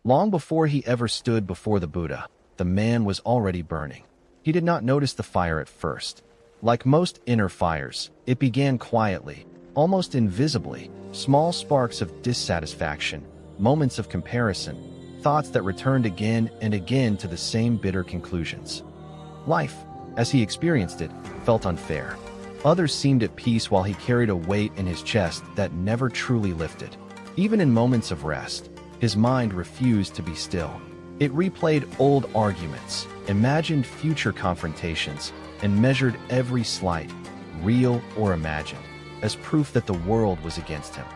Long before he ever stood before the Buddha, the man was already burning. He did not notice the fire at first. Like most inner fires, it began quietly, almost invisibly, small sparks of dissatisfaction, moments of comparison, thoughts that returned again and again to the same bitter conclusions. Life, as he experienced it, felt unfair. Others seemed at peace while he carried a weight in his chest that never truly lifted. Even in moments of rest, his mind refused to be still. It replayed old arguments, imagined future confrontations, and measured every slight, real or imagined, as proof that the world was against him.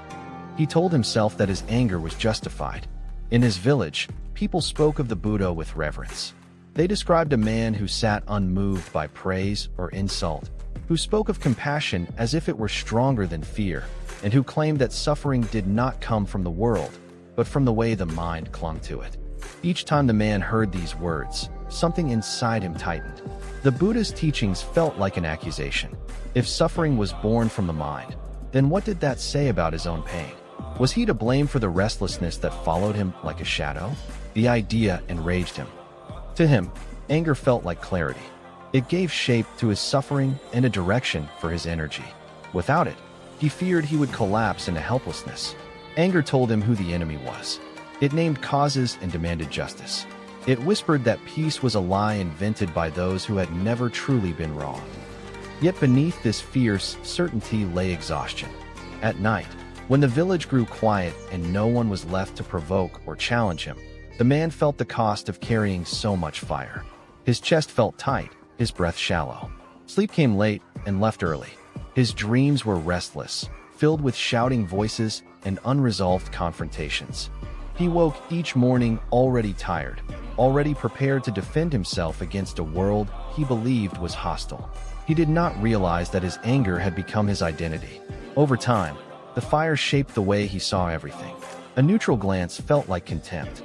He told himself that his anger was justified. In his village, people spoke of the Buddha with reverence. They described a man who sat unmoved by praise or insult, who spoke of compassion as if it were stronger than fear, and who claimed that suffering did not come from the world, but from the way the mind clung to it. Each time the man heard these words, something inside him tightened. The Buddha's teachings felt like an accusation. If suffering was born from the mind, then what did that say about his own pain? Was he to blame for the restlessness that followed him like a shadow? The idea enraged him. To him, anger felt like clarity. It gave shape to his suffering and a direction for his energy. Without it, he feared he would collapse into helplessness. Anger told him who the enemy was. It named causes and demanded justice. It whispered that peace was a lie invented by those who had never truly been wronged. Yet beneath this fierce certainty lay exhaustion. At night, when the village grew quiet and no one was left to provoke or challenge him, the man felt the cost of carrying so much fire. His chest felt tight, his breath shallow. Sleep came late and left early. His dreams were restless, filled with shouting voices and unresolved confrontations. He woke each morning already tired, already prepared to defend himself against a world he believed was hostile. He did not realize that his anger had become his identity. Over time, the fire shaped the way he saw everything. A neutral glance felt like contempt.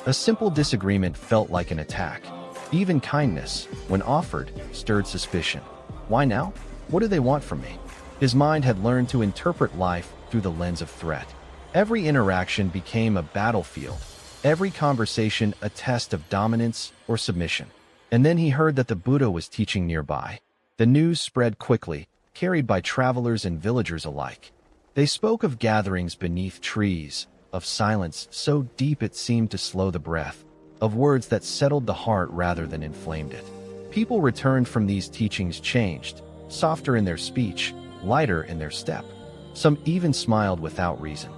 A simple disagreement felt like an attack. Even kindness, when offered, stirred suspicion. Why now? What do they want from me? His mind had learned to interpret life through the lens of threat. Every interaction became a battlefield, every conversation a test of dominance or submission. And then he heard that the Buddha was teaching nearby. The news spread quickly, carried by travelers and villagers alike. They spoke of gatherings beneath trees, of silence so deep it seemed to slow the breath, of words that settled the heart rather than inflamed it. People returned from these teachings changed, softer in their speech, lighter in their step. Some even smiled without reason.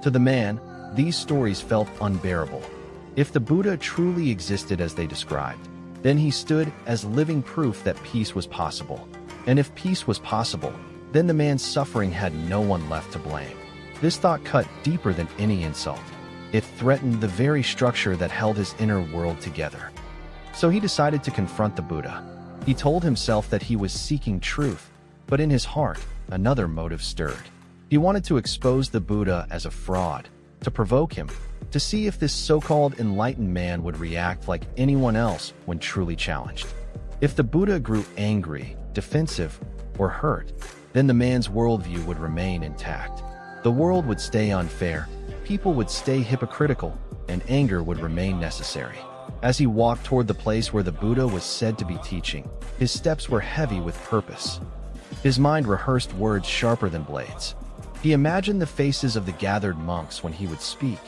To the man, these stories felt unbearable. If the Buddha truly existed as they described, then he stood as living proof that peace was possible. And if peace was possible, then the man's suffering had no one left to blame. This thought cut deeper than any insult. It threatened the very structure that held his inner world together. So he decided to confront the Buddha. He told himself that he was seeking truth, but in his heart, another motive stirred. He wanted to expose the Buddha as a fraud, to provoke him, to see if this so-called enlightened man would react like anyone else when truly challenged. If the Buddha grew angry, defensive, or hurt, then the man's worldview would remain intact. The world would stay unfair, people would stay hypocritical, and anger would remain necessary. As he walked toward the place where the Buddha was said to be teaching, his steps were heavy with purpose. His mind rehearsed words sharper than blades. He imagined the faces of the gathered monks when he would speak,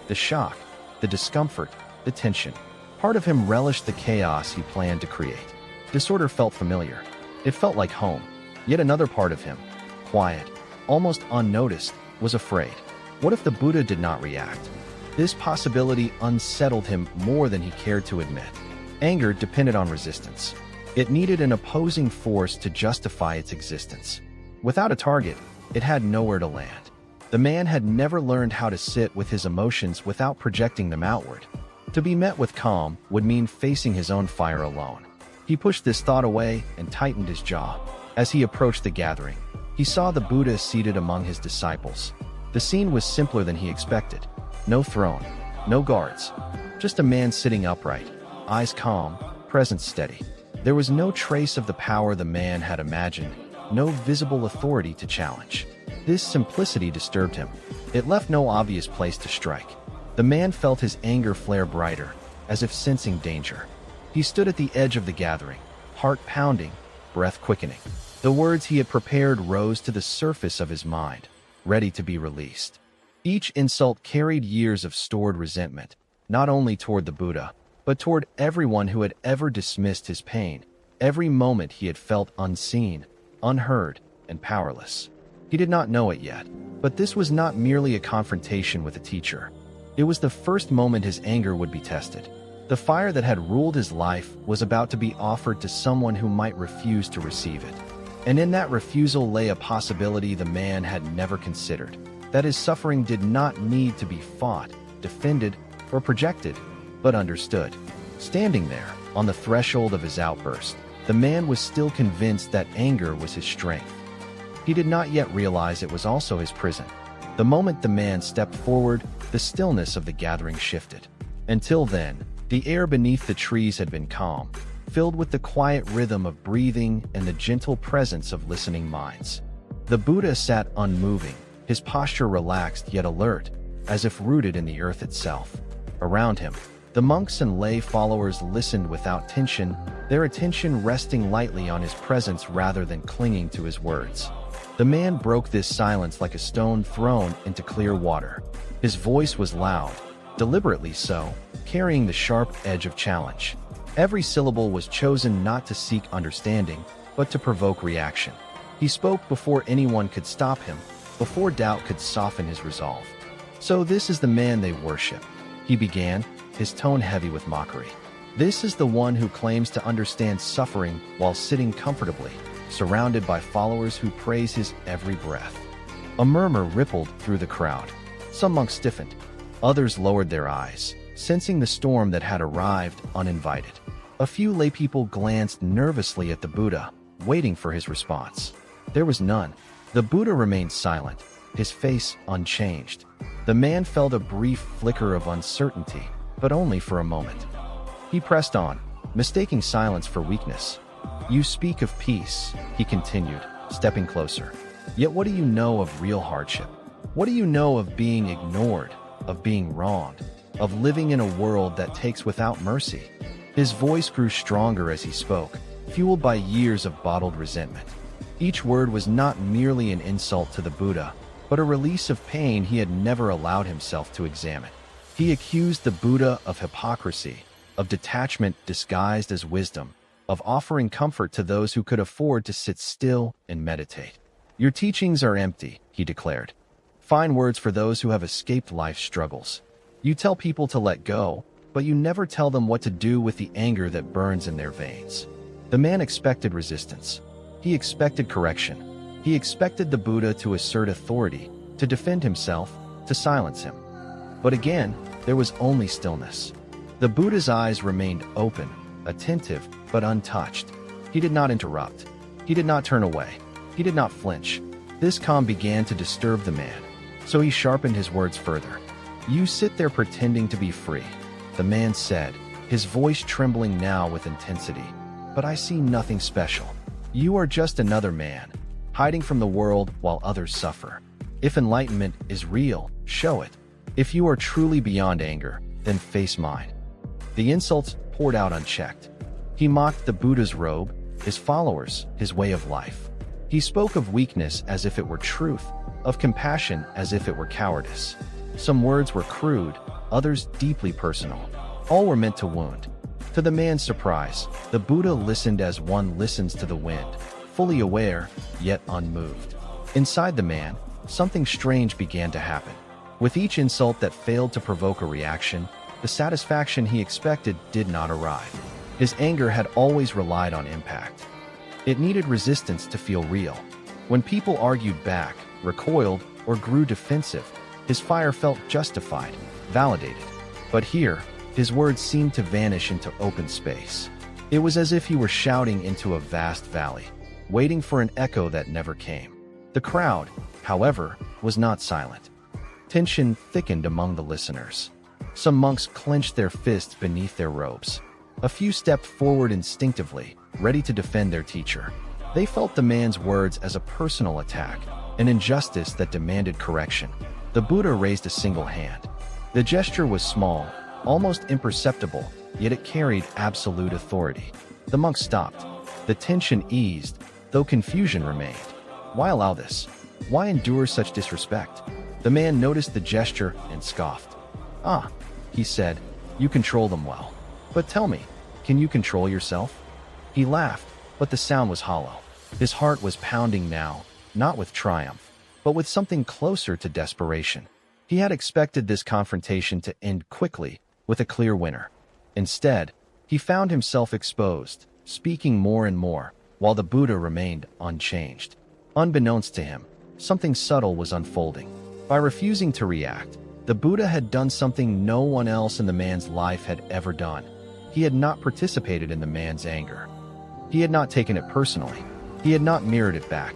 the shock, the discomfort, the tension. Part of him relished the chaos he planned to create. Disorder felt familiar. It felt like home. Yet another part of him, quiet, almost unnoticed, was afraid. What if the Buddha did not react? This possibility unsettled him more than he cared to admit. Anger depended on resistance. It needed an opposing force to justify its existence. Without a target, it had nowhere to land. The man had never learned how to sit with his emotions without projecting them outward. To be met with calm would mean facing his own fire alone. He pushed this thought away and tightened his jaw. As he approached the gathering, he saw the Buddha seated among his disciples. The scene was simpler than he expected. No throne, no guards, just a man sitting upright, eyes calm, presence steady. There was no trace of the power the man had imagined, no visible authority to challenge. This simplicity disturbed him. It left no obvious place to strike. The man felt his anger flare brighter, as if sensing danger. He stood at the edge of the gathering, heart pounding, breath quickening. The words he had prepared rose to the surface of his mind, ready to be released. Each insult carried years of stored resentment, not only toward the Buddha, but toward everyone who had ever dismissed his pain, every moment he had felt unseen, unheard, and powerless. He did not know it yet, but this was not merely a confrontation with a teacher. It was the first moment his anger would be tested. The fire that had ruled his life was about to be offered to someone who might refuse to receive it. And in that refusal lay a possibility the man had never considered, that his suffering did not need to be fought, defended, or projected, but understood. Standing there, on the threshold of his outburst, the man was still convinced that anger was his strength. He did not yet realize it was also his prison. The moment the man stepped forward, the stillness of the gathering shifted. Until then, the air beneath the trees had been calm, filled with the quiet rhythm of breathing and the gentle presence of listening minds. The Buddha sat unmoving, his posture relaxed yet alert, as if rooted in the earth itself. Around him, the monks and lay followers listened without tension, their attention resting lightly on his presence rather than clinging to his words. The man broke this silence like a stone thrown into clear water. His voice was loud, deliberately so, carrying the sharp edge of challenge. Every syllable was chosen not to seek understanding, but to provoke reaction. He spoke before anyone could stop him, before doubt could soften his resolve. "So this is the man they worship," he began, his tone heavy with mockery. "This is the one who claims to understand suffering while sitting comfortably, surrounded by followers who praise his every breath." A murmur rippled through the crowd. Some monks stiffened. Others lowered their eyes, sensing the storm that had arrived uninvited. A few laypeople glanced nervously at the Buddha, waiting for his response. There was none. The Buddha remained silent, his face unchanged. The man felt a brief flicker of uncertainty, but only for a moment. He pressed on, mistaking silence for weakness. "You speak of peace," he continued, stepping closer. "Yet what do you know of real hardship? What do you know of being ignored, of being wronged, of living in a world that takes without mercy?" His voice grew stronger as he spoke, fueled by years of bottled resentment. Each word was not merely an insult to the Buddha, but a release of pain he had never allowed himself to examine. He accused the Buddha of hypocrisy, of detachment disguised as wisdom, of offering comfort to those who could afford to sit still and meditate. "Your teachings are empty," he declared. "Fine words for those who have escaped life's struggles. You tell people to let go, but you never tell them what to do with the anger that burns in their veins." The man expected resistance. He expected correction. He expected the Buddha to assert authority, to defend himself, to silence him. But again, there was only stillness. The Buddha's eyes remained open, attentive, but untouched. He did not interrupt. He did not turn away. He did not flinch. This calm began to disturb the man, so he sharpened his words further. "You sit there pretending to be free," the man said, his voice trembling now with intensity. "But I see nothing special. You are just another man, hiding from the world while others suffer. If enlightenment is real, show it. If you are truly beyond anger, then face mine." The insults poured out unchecked. He mocked the Buddha's robe, his followers, his way of life. He spoke of weakness as if it were truth, of compassion as if it were cowardice. Some words were crude, others deeply personal. All were meant to wound. To the man's surprise, the Buddha listened as one listens to the wind, fully aware, yet unmoved. Inside the man, something strange began to happen. With each insult that failed to provoke a reaction, the satisfaction he expected did not arrive. His anger had always relied on impact. It needed resistance to feel real. When people argued back, recoiled, or grew defensive, his fire felt justified, validated. But here, his words seemed to vanish into open space. It was as if he were shouting into a vast valley, waiting for an echo that never came. The crowd, however, was not silent. Tension thickened among the listeners. Some monks clenched their fists beneath their robes. A few stepped forward instinctively, ready to defend their teacher. They felt the man's words as a personal attack, an injustice that demanded correction. The Buddha raised a single hand. The gesture was small, almost imperceptible, yet it carried absolute authority. The monk stopped. The tension eased, though confusion remained. Why allow this? Why endure such disrespect? The man noticed the gesture and scoffed. "Ah," he said, "you control them well. But tell me, can you control yourself?" He laughed, but the sound was hollow. His heart was pounding now, not with triumph, but with something closer to desperation. He had expected this confrontation to end quickly, with a clear winner. Instead, he found himself exposed, speaking more and more, while the Buddha remained unchanged. Unbeknownst to him, something subtle was unfolding. By refusing to react, the Buddha had done something no one else in the man's life had ever done. He had not participated in the man's anger. He had not taken it personally. He had not mirrored it back.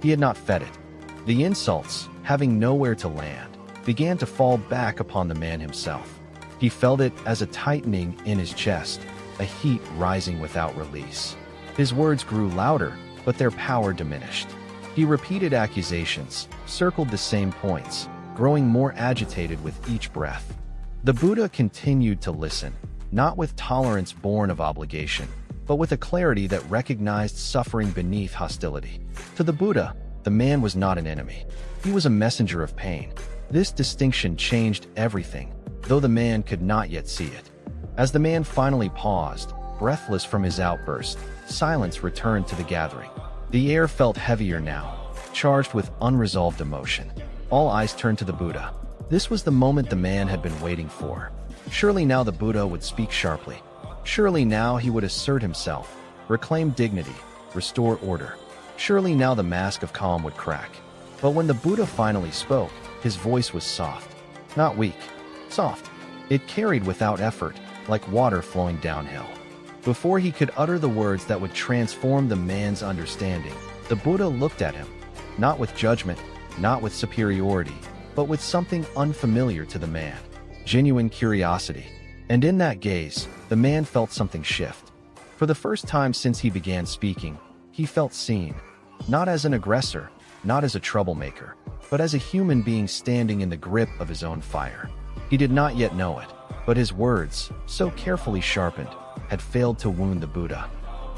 He had not fed it. The insults, having nowhere to land, began to fall back upon the man himself. He felt it as a tightening in his chest, a heat rising without release. His words grew louder, but their power diminished. He repeated accusations, circled the same points, growing more agitated with each breath. The Buddha continued to listen, not with tolerance born of obligation, but with a clarity that recognized suffering beneath hostility. To the Buddha, the man was not an enemy. He was a messenger of pain. This distinction changed everything, though the man could not yet see it. As the man finally paused, breathless from his outburst, silence returned to the gathering. The air felt heavier now, charged with unresolved emotion. All eyes turned to the Buddha. This was the moment the man had been waiting for. Surely now the Buddha would speak sharply. Surely now he would assert himself, reclaim dignity, restore order. Surely now the mask of calm would crack. But when the Buddha finally spoke, his voice was soft. Not weak. Soft. It carried without effort, like water flowing downhill. Before he could utter the words that would transform the man's understanding, the Buddha looked at him, not with judgment, not with superiority, but with something unfamiliar to the man. Genuine curiosity. And in that gaze, the man felt something shift. For the first time since he began speaking, he felt seen, not as an aggressor, not as a troublemaker, but as a human being standing in the grip of his own fire. He did not yet know it, but his words, so carefully sharpened, had failed to wound the Buddha.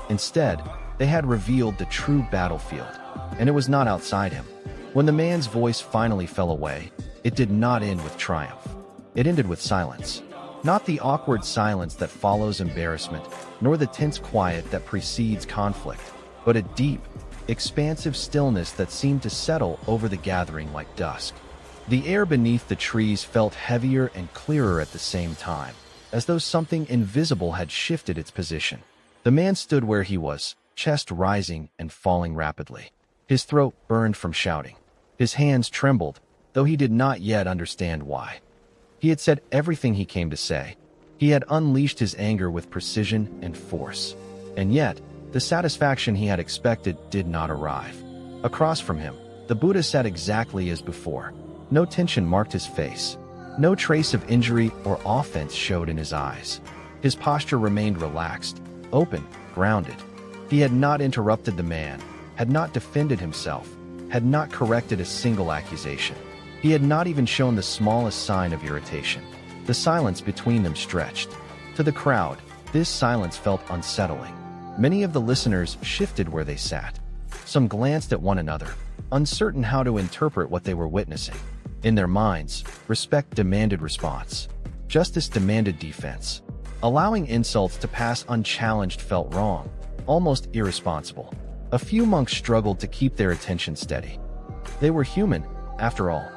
Instead, they had revealed the true battlefield, and it was not outside him. When the man's voice finally fell away, it did not end with triumph. It ended with silence. Not the awkward silence that follows embarrassment, nor the tense quiet that precedes conflict, but a deep, expansive stillness that seemed to settle over the gathering like dusk. The air beneath the trees felt heavier and clearer at the same time, as though something invisible had shifted its position. The man stood where he was, chest rising and falling rapidly. His throat burned from shouting. His hands trembled, though he did not yet understand why. He had said everything he came to say. He had unleashed his anger with precision and force. And yet, the satisfaction he had expected did not arrive. Across from him, the Buddha sat exactly as before. No tension marked his face. No trace of injury or offense showed in his eyes. His posture remained relaxed, open, grounded. He had not interrupted the man, had not defended himself, had not corrected a single accusation. He had not even shown the smallest sign of irritation. The silence between them stretched. To the crowd, this silence felt unsettling. Many of the listeners shifted where they sat. Some glanced at one another, uncertain how to interpret what they were witnessing. In their minds, respect demanded response. Justice demanded defense. Allowing insults to pass unchallenged felt wrong, almost irresponsible. A few monks struggled to keep their attention steady. They were human, after all.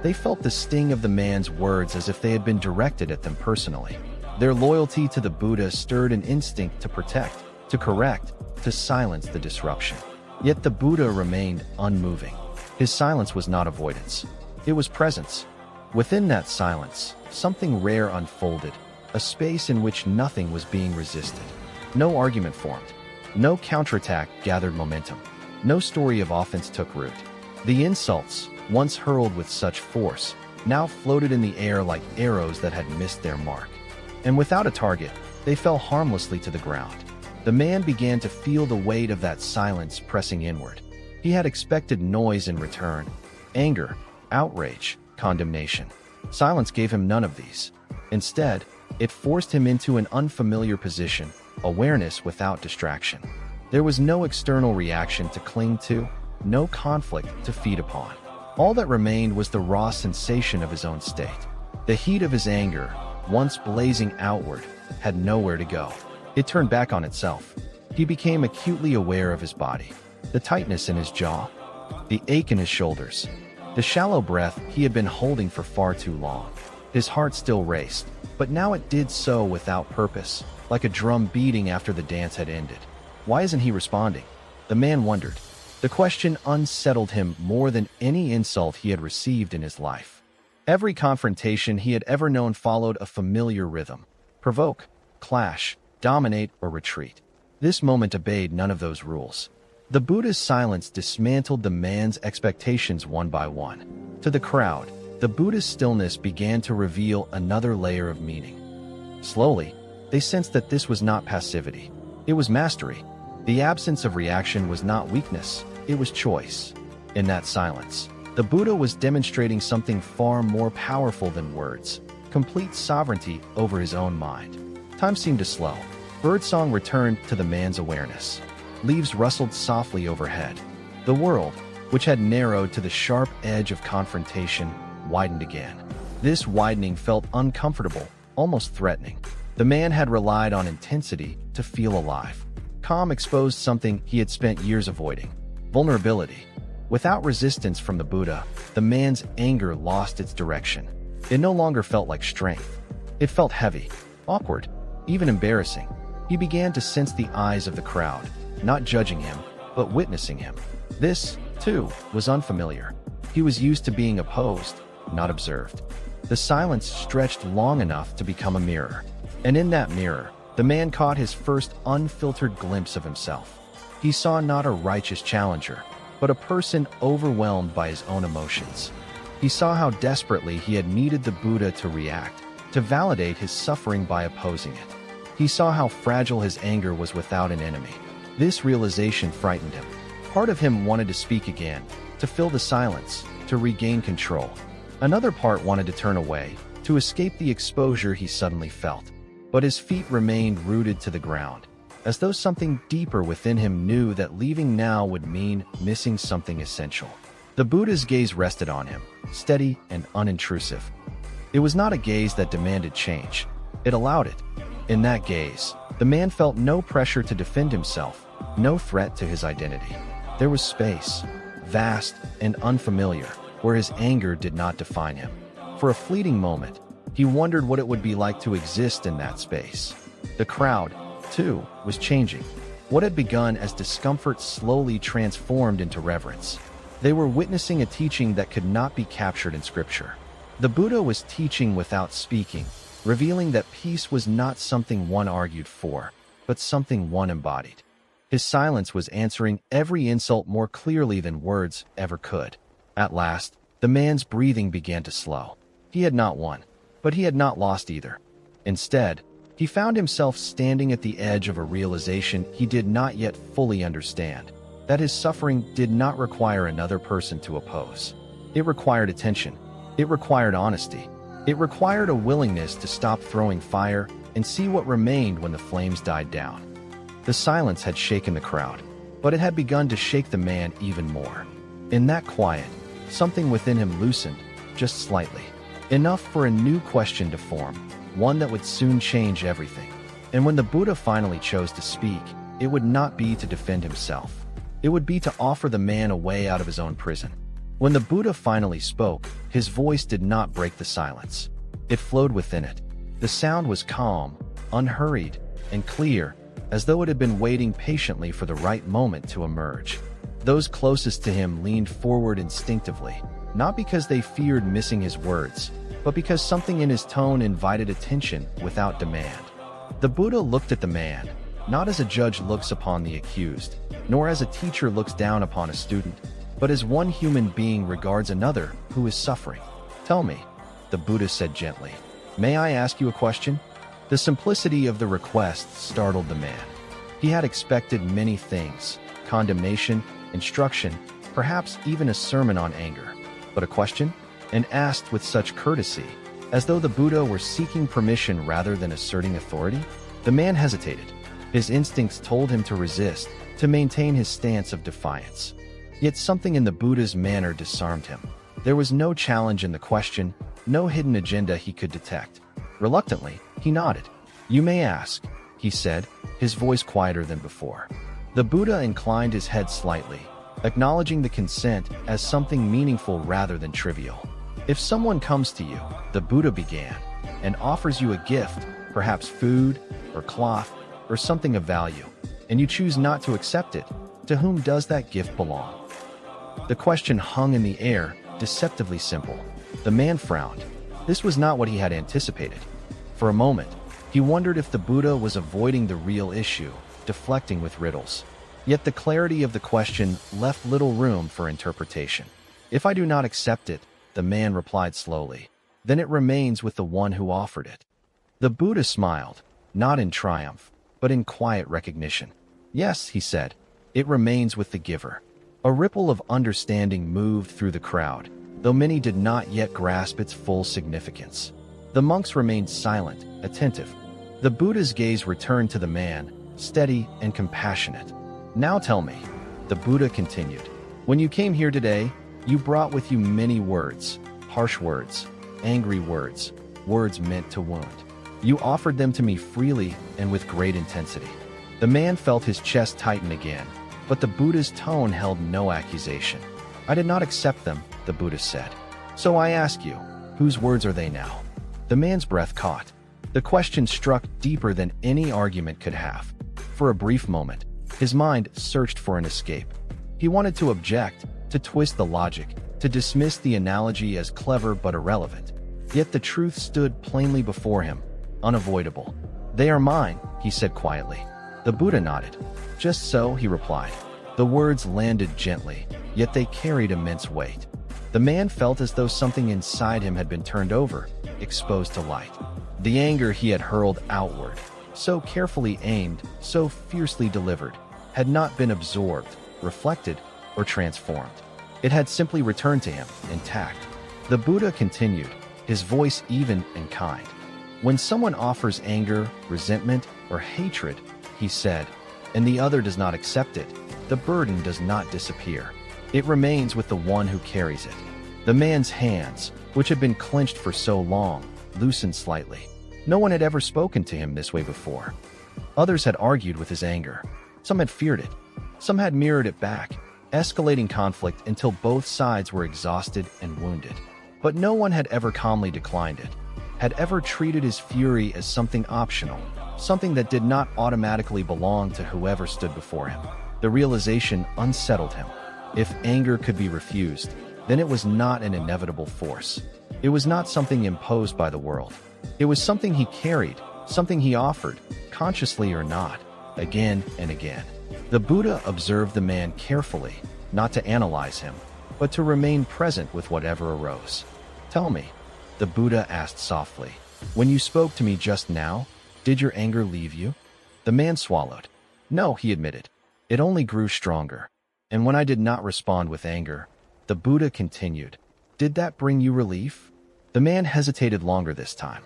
They felt the sting of the man's words as if they had been directed at them personally. Their loyalty to the Buddha stirred an instinct to protect, to correct, to silence the disruption. Yet the Buddha remained unmoving. His silence was not avoidance. It was presence. Within that silence, something rare unfolded, a space in which nothing was being resisted. No argument formed. No counterattack gathered momentum. No story of offense took root. The insults, once hurled with such force, now floated in the air like arrows that had missed their mark. And without a target, they fell harmlessly to the ground. The man began to feel the weight of that silence pressing inward. He had expected noise in return. Anger, outrage, condemnation. Silence gave him none of these. Instead, it forced him into an unfamiliar position, awareness without distraction. There was no external reaction to cling to, no conflict to feed upon. All that remained was the raw sensation of his own state. The heat of his anger, once blazing outward, had nowhere to go. It turned back on itself. He became acutely aware of his body, the tightness in his jaw, the ache in his shoulders, the shallow breath he had been holding for far too long. His heart still raced, but now it did so without purpose, like a drum beating after the dance had ended. Why isn't he responding? The man wondered. The question unsettled him more than any insult he had received in his life. Every confrontation he had ever known followed a familiar rhythm: provoke, clash, dominate, or retreat. This moment obeyed none of those rules. The Buddha's silence dismantled the man's expectations one by one. To the crowd, the Buddha's stillness began to reveal another layer of meaning. Slowly, they sensed that this was not passivity. It was mastery. The absence of reaction was not weakness, it was choice. In that silence, the Buddha was demonstrating something far more powerful than words: complete sovereignty over his own mind. Time seemed to slow. Birdsong returned to the man's awareness. Leaves rustled softly overhead. The world, which had narrowed to the sharp edge of confrontation, widened again. This widening felt uncomfortable, almost threatening. The man had relied on intensity to feel alive. Calm exposed something he had spent years avoiding: vulnerability. Without resistance from the Buddha, the man's anger lost its direction. It no longer felt like strength. It felt heavy, awkward, even embarrassing. He began to sense the eyes of the crowd, not judging him, but witnessing him. This, too, was unfamiliar. He was used to being opposed, not observed. The silence stretched long enough to become a mirror. And in that mirror, the man caught his first unfiltered glimpse of himself. He saw not a righteous challenger, but a person overwhelmed by his own emotions. He saw how desperately he had needed the Buddha to react, to validate his suffering by opposing it. He saw how fragile his anger was without an enemy. This realization frightened him. Part of him wanted to speak again, to fill the silence, to regain control. Another part wanted to turn away, to escape the exposure he suddenly felt. But his feet remained rooted to the ground, as though something deeper within him knew that leaving now would mean missing something essential. The Buddha's gaze rested on him, steady and unintrusive. It was not a gaze that demanded change. It allowed it. In that gaze, the man felt no pressure to defend himself, no threat to his identity. There was space, vast and unfamiliar, where his anger did not define him. For a fleeting moment, he wondered what it would be like to exist in that space. The crowd, too, was changing. What had begun as discomfort slowly transformed into reverence. They were witnessing a teaching that could not be captured in scripture. The Buddha was teaching without speaking, revealing that peace was not something one argued for, but something one embodied. His silence was answering every insult more clearly than words ever could. At last, the man's breathing began to slow. He had not won, but he had not lost either. Instead, he found himself standing at the edge of a realization he did not yet fully understand: that his suffering did not require another person to oppose. It required attention. It required honesty. It required a willingness to stop throwing fire and see what remained when the flames died down. The silence had shaken the crowd, but it had begun to shake the man even more. In that quiet, something within him loosened, just slightly. Enough for a new question to form, one that would soon change everything. And when the Buddha finally chose to speak, it would not be to defend himself. It would be to offer the man a way out of his own prison. When the Buddha finally spoke, his voice did not break the silence. It flowed within it. The sound was calm, unhurried, and clear, as though it had been waiting patiently for the right moment to emerge. Those closest to him leaned forward instinctively, not because they feared missing his words, but because something in his tone invited attention without demand. The Buddha looked at the man, not as a judge looks upon the accused, nor as a teacher looks down upon a student, but as one human being regards another who is suffering. "Tell me," the Buddha said gently, "may I ask you a question?" The simplicity of the request startled the man. He had expected many things: condemnation, instruction, perhaps even a sermon on anger. But a question? and asked with such courtesy, as though the Buddha were seeking permission rather than asserting authority. The man hesitated. His instincts told him to resist, to maintain his stance of defiance. Yet something in the Buddha's manner disarmed him. There was no challenge in the question, no hidden agenda he could detect. Reluctantly, he nodded. "You may ask," he said, his voice quieter than before. The Buddha inclined his head slightly, acknowledging the consent as something meaningful rather than trivial. "If someone comes to you," the Buddha began, "and offers you a gift, perhaps food or cloth or something of value, and you choose not to accept it, to whom does that gift belong?" The question hung in the air, deceptively simple. The man frowned. This was not what he had anticipated. For a moment, he wondered if the Buddha was avoiding the real issue, deflecting with riddles. Yet the clarity of the question left little room for interpretation. "If I do not accept it," the man replied slowly, "then it remains with the one who offered it." The Buddha smiled, not in triumph, but in quiet recognition. "Yes," he said, "it remains with the giver." A ripple of understanding moved through the crowd, though many did not yet grasp its full significance. The monks remained silent, attentive. The Buddha's gaze returned to the man, steady and compassionate. "Now tell me," the Buddha continued, "when you came here today, you brought with you many words, harsh words, angry words, words meant to wound. You offered them to me freely and with great intensity." The man felt his chest tighten again, but the Buddha's tone held no accusation. "I did not accept them," the Buddha said. "So I ask you, whose words are they now?" The man's breath caught. The question struck deeper than any argument could have. For a brief moment, his mind searched for an escape. He wanted to object, to twist the logic, to dismiss the analogy as clever but irrelevant. Yet the truth stood plainly before him, unavoidable. "They are mine," he said quietly. The Buddha nodded. "Just so," he replied. The words landed gently, yet they carried immense weight. The man felt as though something inside him had been turned over, exposed to light. The anger he had hurled outward, so carefully aimed, so fiercely delivered, had not been absorbed, reflected, or transformed. It had simply returned to him, intact. The Buddha continued, his voice even and kind. "When someone offers anger, resentment, or hatred," he said, "and the other does not accept it, the burden does not disappear. It remains with the one who carries it." The man's hands, which had been clenched for so long, loosened slightly. No one had ever spoken to him this way before. Others had argued with his anger. Some had feared it. Some had mirrored it back, escalating conflict until both sides were exhausted and wounded. But no one had ever calmly declined it, had ever treated his fury as something optional, something that did not automatically belong to whoever stood before him. The realization unsettled him. If anger could be refused, then it was not an inevitable force. It was not something imposed by the world. It was something he carried, something he offered, consciously or not, again and again. The Buddha observed the man carefully, not to analyze him, but to remain present with whatever arose. "Tell me," the Buddha asked softly, "when you spoke to me just now, did your anger leave you?" The man swallowed. "No," he admitted. "It only grew stronger. And when I did not respond with anger," the Buddha continued, "did that bring you relief?" The man hesitated longer this time.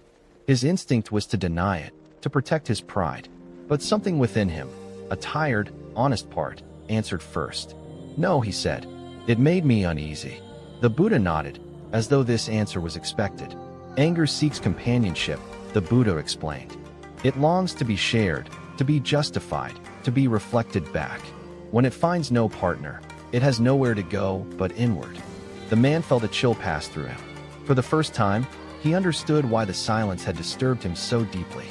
His instinct was to deny it, to protect his pride. But something within him, a tired, honest part, answered first. "No," he said. "It made me uneasy." The Buddha nodded, as though this answer was expected. "Anger seeks companionship," the Buddha explained. "It longs to be shared, to be justified, to be reflected back. When it finds no partner, it has nowhere to go but inward." The man felt a chill pass through him. For the first time, he understood why the silence had disturbed him so deeply.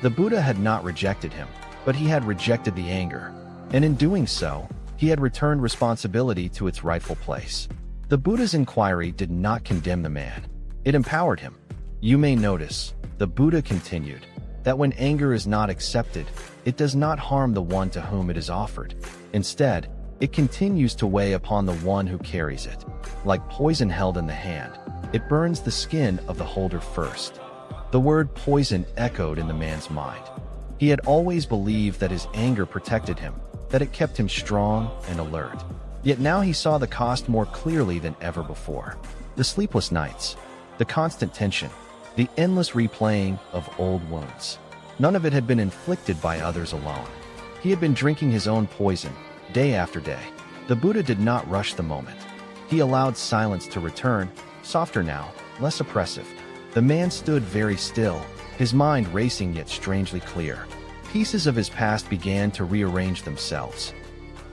The Buddha had not rejected him, but he had rejected the anger. And in doing so, he had returned responsibility to its rightful place. The Buddha's inquiry did not condemn the man. It empowered him. "You may notice," the Buddha continued, "that when anger is not accepted, it does not harm the one to whom it is offered. Instead, it continues to weigh upon the one who carries it. Like poison held in the hand, it burns the skin of the holder first." The word poison echoed in the man's mind. He had always believed that his anger protected him, that it kept him strong and alert. Yet now he saw the cost more clearly than ever before. The sleepless nights, the constant tension, the endless replaying of old wounds. None of it had been inflicted by others alone. He had been drinking his own poison, day after day. The Buddha did not rush the moment. He allowed silence to return, softer now, less oppressive. The man stood very still, his mind racing yet strangely clear. Pieces of his past began to rearrange themselves.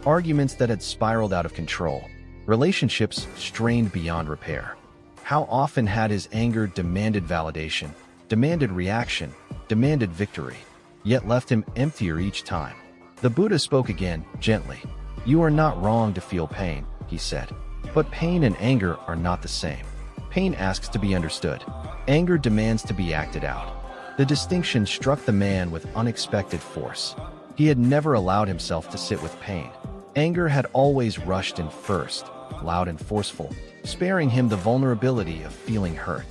Arguments that had spiraled out of control. Relationships strained beyond repair. How often had his anger demanded validation, demanded reaction, demanded victory, yet left him emptier each time. The Buddha spoke again, gently. "You are not wrong to feel pain," he said. "But pain and anger are not the same. Pain asks to be understood. Anger demands to be acted out." The distinction struck the man with unexpected force. He had never allowed himself to sit with pain. Anger had always rushed in first, loud and forceful, sparing him the vulnerability of feeling hurt.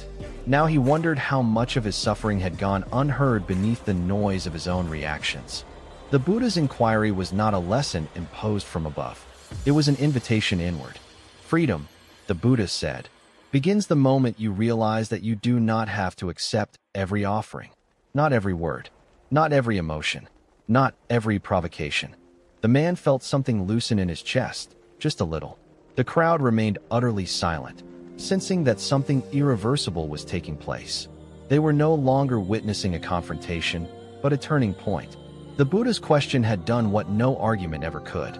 Now he wondered how much of his suffering had gone unheard beneath the noise of his own reactions. The Buddha's inquiry was not a lesson imposed from above. It was an invitation inward. Freedom, the Buddha said, begins the moment you realize that you do not have to accept every offering, not every word, not every emotion, not every provocation. The man felt something loosen in his chest, just a little. The crowd remained utterly silent, sensing that something irreversible was taking place. They were no longer witnessing a confrontation, but a turning point. The Buddha's question had done what no argument ever could.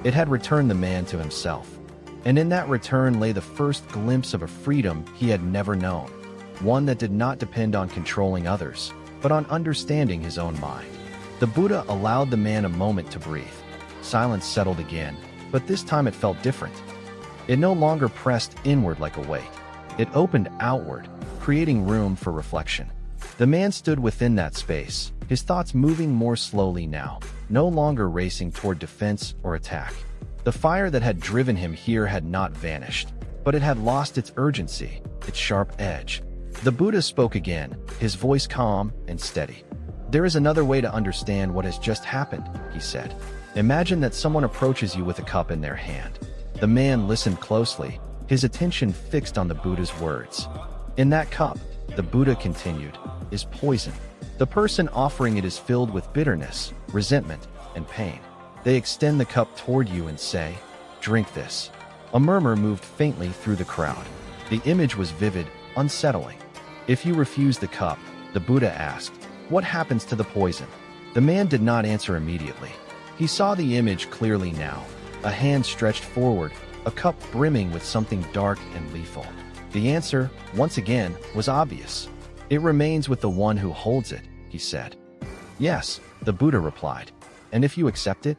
It had returned the man to himself. And in that return lay the first glimpse of a freedom he had never known, one that did not depend on controlling others, but on understanding his own mind. The Buddha allowed the man a moment to breathe. Silence settled again, but this time it felt different. It no longer pressed inward like a weight. It opened outward, creating room for reflection. The man stood within that space, his thoughts moving more slowly now, no longer racing toward defense or attack. The fire that had driven him here had not vanished, but it had lost its urgency, its sharp edge. The Buddha spoke again, his voice calm and steady. "There is another way to understand what has just happened," he said. "Imagine that someone approaches you with a cup in their hand." The man listened closely, his attention fixed on the Buddha's words. "In that cup," the Buddha continued, "is poison. The person offering it is filled with bitterness, resentment, and pain. They extend the cup toward you and say, 'Drink this.'" A murmur moved faintly through the crowd. The image was vivid, unsettling. "If you refuse the cup," the Buddha asked, "what happens to the poison?" The man did not answer immediately. He saw the image clearly now. A hand stretched forward, a cup brimming with something dark and lethal. The answer, once again, was obvious. "It remains with the one who holds it," he said. "Yes," the Buddha replied. "And if you accept it?"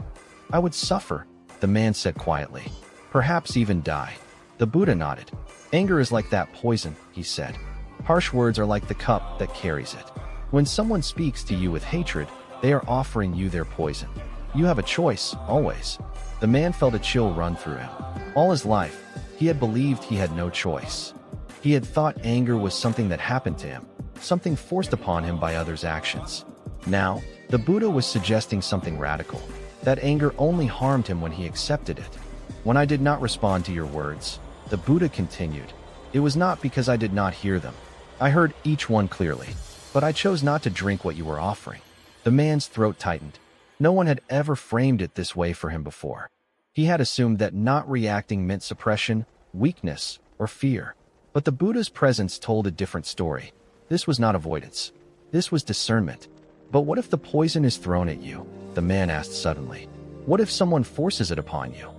"I would suffer," the man said quietly. "Perhaps even die." The Buddha nodded. "Anger is like that poison," he said. "Harsh words are like the cup that carries it. When someone speaks to you with hatred, they are offering you their poison. You have a choice, always." The man felt a chill run through him. All his life, he had believed he had no choice. He had thought anger was something that happened to him, something forced upon him by others' actions. Now, the Buddha was suggesting something radical, that anger only harmed him when he accepted it. "When I did not respond to your words," the Buddha continued, "it was not because I did not hear them. I heard each one clearly, but I chose not to drink what you were offering." The man's throat tightened. No one had ever framed it this way for him before. He had assumed that not reacting meant suppression, weakness, or fear. But the Buddha's presence told a different story. This was not avoidance. This was discernment. "But what if the poison is thrown at you?" the man asked suddenly. "What if someone forces it upon you?"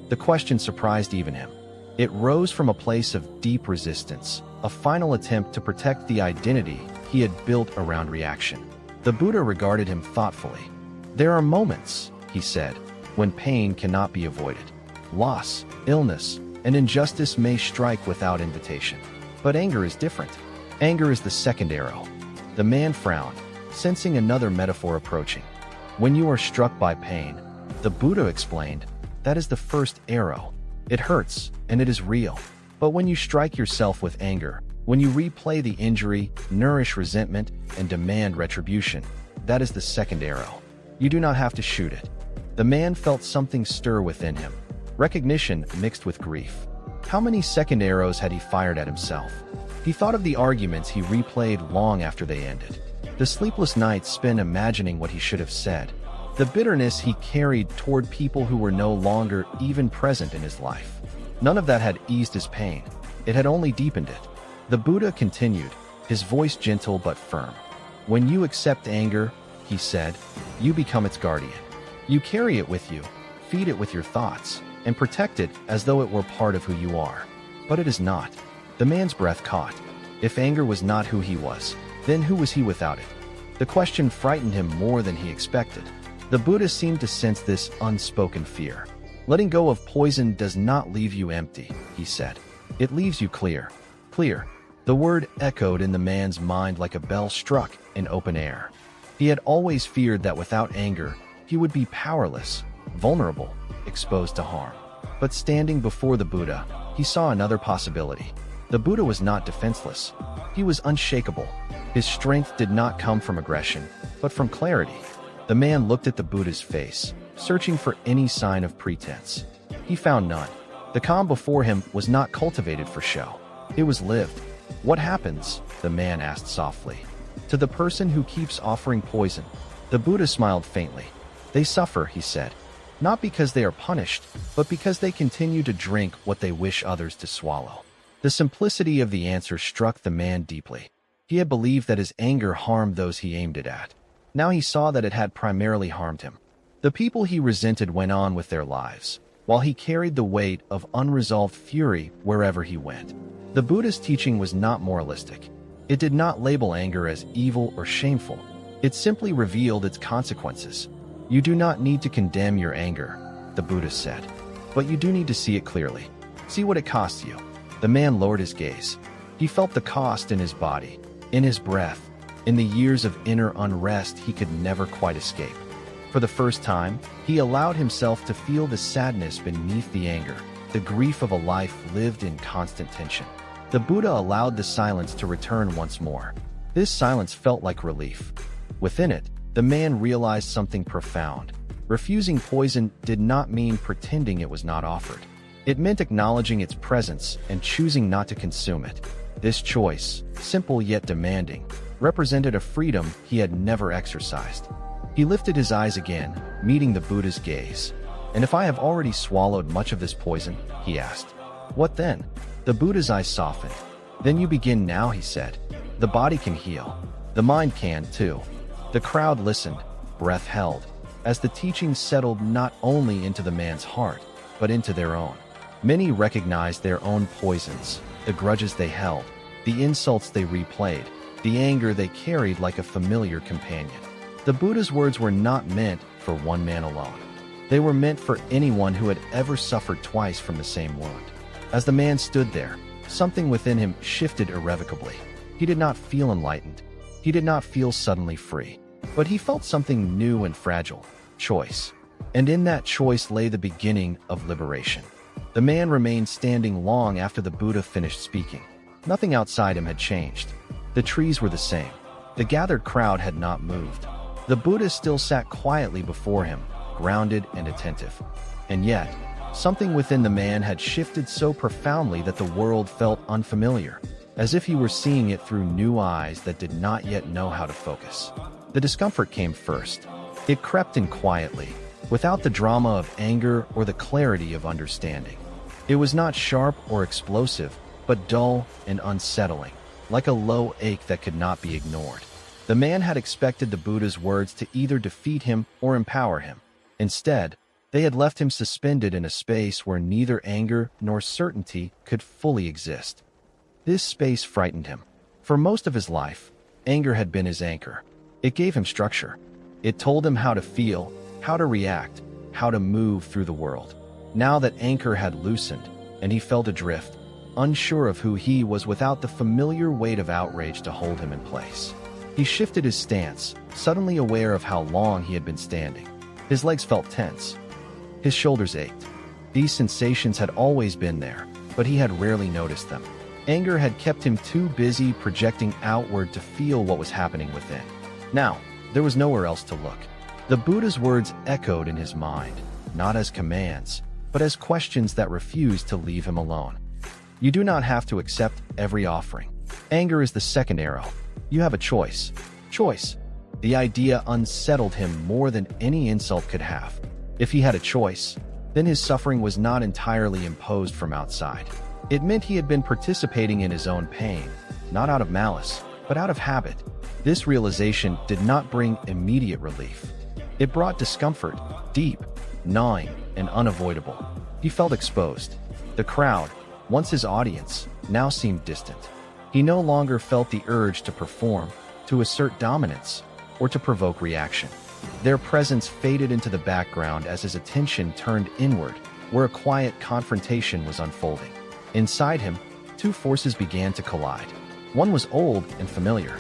The question surprised even him. It rose from a place of deep resistance, a final attempt to protect the identity he had built around reaction. The Buddha regarded him thoughtfully. "There are moments," he said, "when pain cannot be avoided. Loss, illness, and injustice may strike without invitation. But anger is different. Anger is the second arrow." The man frowned, sensing another metaphor approaching. "When you are struck by pain," the Buddha explained, "that is the first arrow. It hurts, and it is real. But when you strike yourself with anger, when you replay the injury, nourish resentment, and demand retribution, that is the second arrow. You do not have to shoot it." The man felt something stir within him, recognition mixed with grief. How many second arrows had he fired at himself? He thought of the arguments he replayed long after they ended. The sleepless nights spent imagining what he should have said. The bitterness he carried toward people who were no longer even present in his life. None of that had eased his pain. It had only deepened it. The Buddha continued, his voice gentle but firm. When you accept anger, he said, you become its guardian. You carry it with you, feed it with your thoughts, and protect it as though it were part of who you are. But it is not. The man's breath caught. If anger was not who he was, then who was he without it? The question frightened him more than he expected. The Buddha seemed to sense this unspoken fear. Letting go of poison does not leave you empty, he said. It leaves you clear. Clear. The word echoed in the man's mind like a bell struck in open air. He had always feared that without anger, he would be powerless, vulnerable, exposed to harm. But standing before the Buddha, he saw another possibility. The Buddha was not defenseless. He was unshakable. His strength did not come from aggression, but from clarity. The man looked at the Buddha's face, searching for any sign of pretense. He found none. The calm before him was not cultivated for show. It was lived. What happens? The man asked softly. To the person who keeps offering poison. The Buddha smiled faintly. They suffer, he said. Not because they are punished, but because they continue to drink what they wish others to swallow. The simplicity of the answer struck the man deeply. He had believed that his anger harmed those he aimed it at. Now he saw that it had primarily harmed him. The people he resented went on with their lives, while he carried the weight of unresolved fury wherever he went. The Buddha's teaching was not moralistic. It did not label anger as evil or shameful. It simply revealed its consequences. You do not need to condemn your anger, the Buddha said, but you do need to see it clearly. See what it costs you. The man lowered his gaze. He felt the cost in his body, in his breath, in the years of inner unrest he could never quite escape. For the first time, he allowed himself to feel the sadness beneath the anger, the grief of a life lived in constant tension. The Buddha allowed the silence to return once more. This silence felt like relief. Within it, the man realized something profound. Refusing poison did not mean pretending it was not offered. It meant acknowledging its presence and choosing not to consume it. This choice, simple yet demanding, represented a freedom he had never exercised. He lifted his eyes again, meeting the Buddha's gaze. And if I have already swallowed much of this poison, he asked, what then? The Buddha's eyes softened. Then you begin now, he said. The body can heal. The mind can, too. The crowd listened, breath held, as the teaching settled not only into the man's heart, but into their own. Many recognized their own poisons, the grudges they held, the insults they replayed, the anger they carried like a familiar companion. The Buddha's words were not meant for one man alone. They were meant for anyone who had ever suffered twice from the same wound. As the man stood there, something within him shifted irrevocably. He did not feel enlightened. He did not feel suddenly free. But he felt something new and fragile, choice. And in that choice lay the beginning of liberation. The man remained standing long after the Buddha finished speaking. Nothing outside him had changed. The trees were the same. The gathered crowd had not moved. The Buddha still sat quietly before him, grounded and attentive. And yet, something within the man had shifted so profoundly that the world felt unfamiliar, as if he were seeing it through new eyes that did not yet know how to focus. The discomfort came first. It crept in quietly, without the drama of anger or the clarity of understanding. It was not sharp or explosive, but dull and unsettling, like a low ache that could not be ignored. The man had expected the Buddha's words to either defeat him or empower him. Instead, they had left him suspended in a space where neither anger nor certainty could fully exist. This space frightened him. For most of his life, anger had been his anchor. It gave him structure. It told him how to feel, how to react, how to move through the world. Now that anchor had loosened, and he felt adrift, unsure of who he was without the familiar weight of outrage to hold him in place. He shifted his stance, suddenly aware of how long he had been standing. His legs felt tense. His shoulders ached. These sensations had always been there, but he had rarely noticed them. Anger had kept him too busy projecting outward to feel what was happening within. Now, there was nowhere else to look. The Buddha's words echoed in his mind, not as commands, but as questions that refused to leave him alone. You do not have to accept every offering. Anger is the second arrow. You have a choice. Choice. The idea unsettled him more than any insult could have. If he had a choice, then his suffering was not entirely imposed from outside. It meant he had been participating in his own pain, not out of malice, but out of habit. This realization did not bring immediate relief. It brought discomfort, deep, gnawing, and unavoidable. He felt exposed. The crowd, once his audience, now seemed distant. He no longer felt the urge to perform, to assert dominance, or to provoke reaction. Their presence faded into the background as his attention turned inward, where a quiet confrontation was unfolding. Inside him, two forces began to collide. One was old and familiar.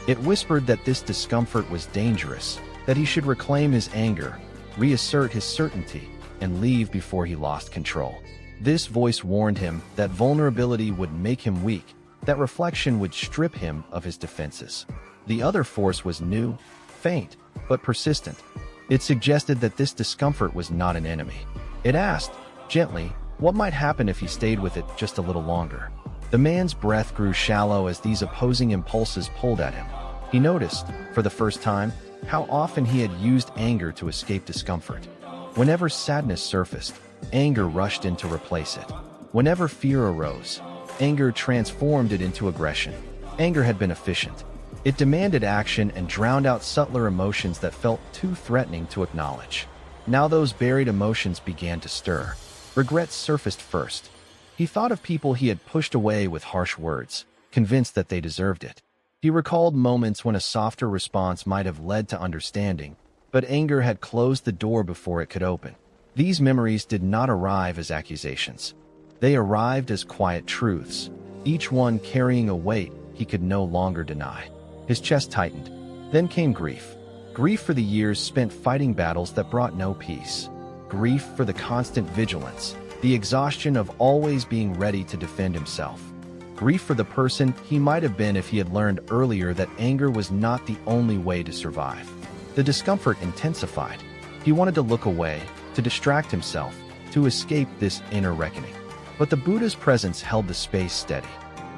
It whispered that this discomfort was dangerous, that he should reclaim his anger, reassert his certainty, and leave before he lost control. This voice warned him that vulnerability would make him weak, that reflection would strip him of his defenses. The other force was new, faint, but persistent. It suggested that this discomfort was not an enemy. It asked, gently, what might happen if he stayed with it just a little longer. The man's breath grew shallow as these opposing impulses pulled at him. He noticed, for the first time, how often he had used anger to escape discomfort. Whenever sadness surfaced, anger rushed in to replace it. Whenever fear arose, anger transformed it into aggression. Anger had been efficient. It demanded action and drowned out subtler emotions that felt too threatening to acknowledge. Now those buried emotions began to stir. Regret surfaced first. He thought of people he had pushed away with harsh words, convinced that they deserved it. He recalled moments when a softer response might have led to understanding, but anger had closed the door before it could open. These memories did not arrive as accusations. They arrived as quiet truths, each one carrying a weight he could no longer deny. His chest tightened. Then came grief. Grief for the years spent fighting battles that brought no peace. Grief for the constant vigilance, the exhaustion of always being ready to defend himself. Grief for the person he might have been if he had learned earlier that anger was not the only way to survive. The discomfort intensified. He wanted to look away, to distract himself, to escape this inner reckoning. But the Buddha's presence held the space steady.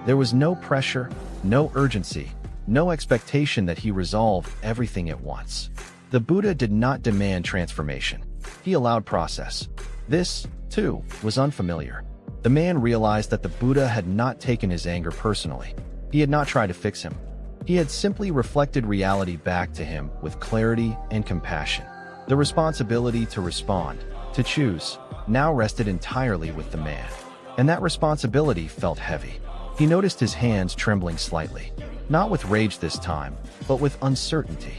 There was no pressure, no urgency, no expectation that he resolve everything at once. The Buddha did not demand transformation. He allowed process. This, too, was unfamiliar. The man realized that the Buddha had not taken his anger personally. He had not tried to fix him. He had simply reflected reality back to him with clarity and compassion. The responsibility to respond, to choose, now rested entirely with the man. And that responsibility felt heavy. He noticed his hands trembling slightly. Not with rage this time, but with uncertainty.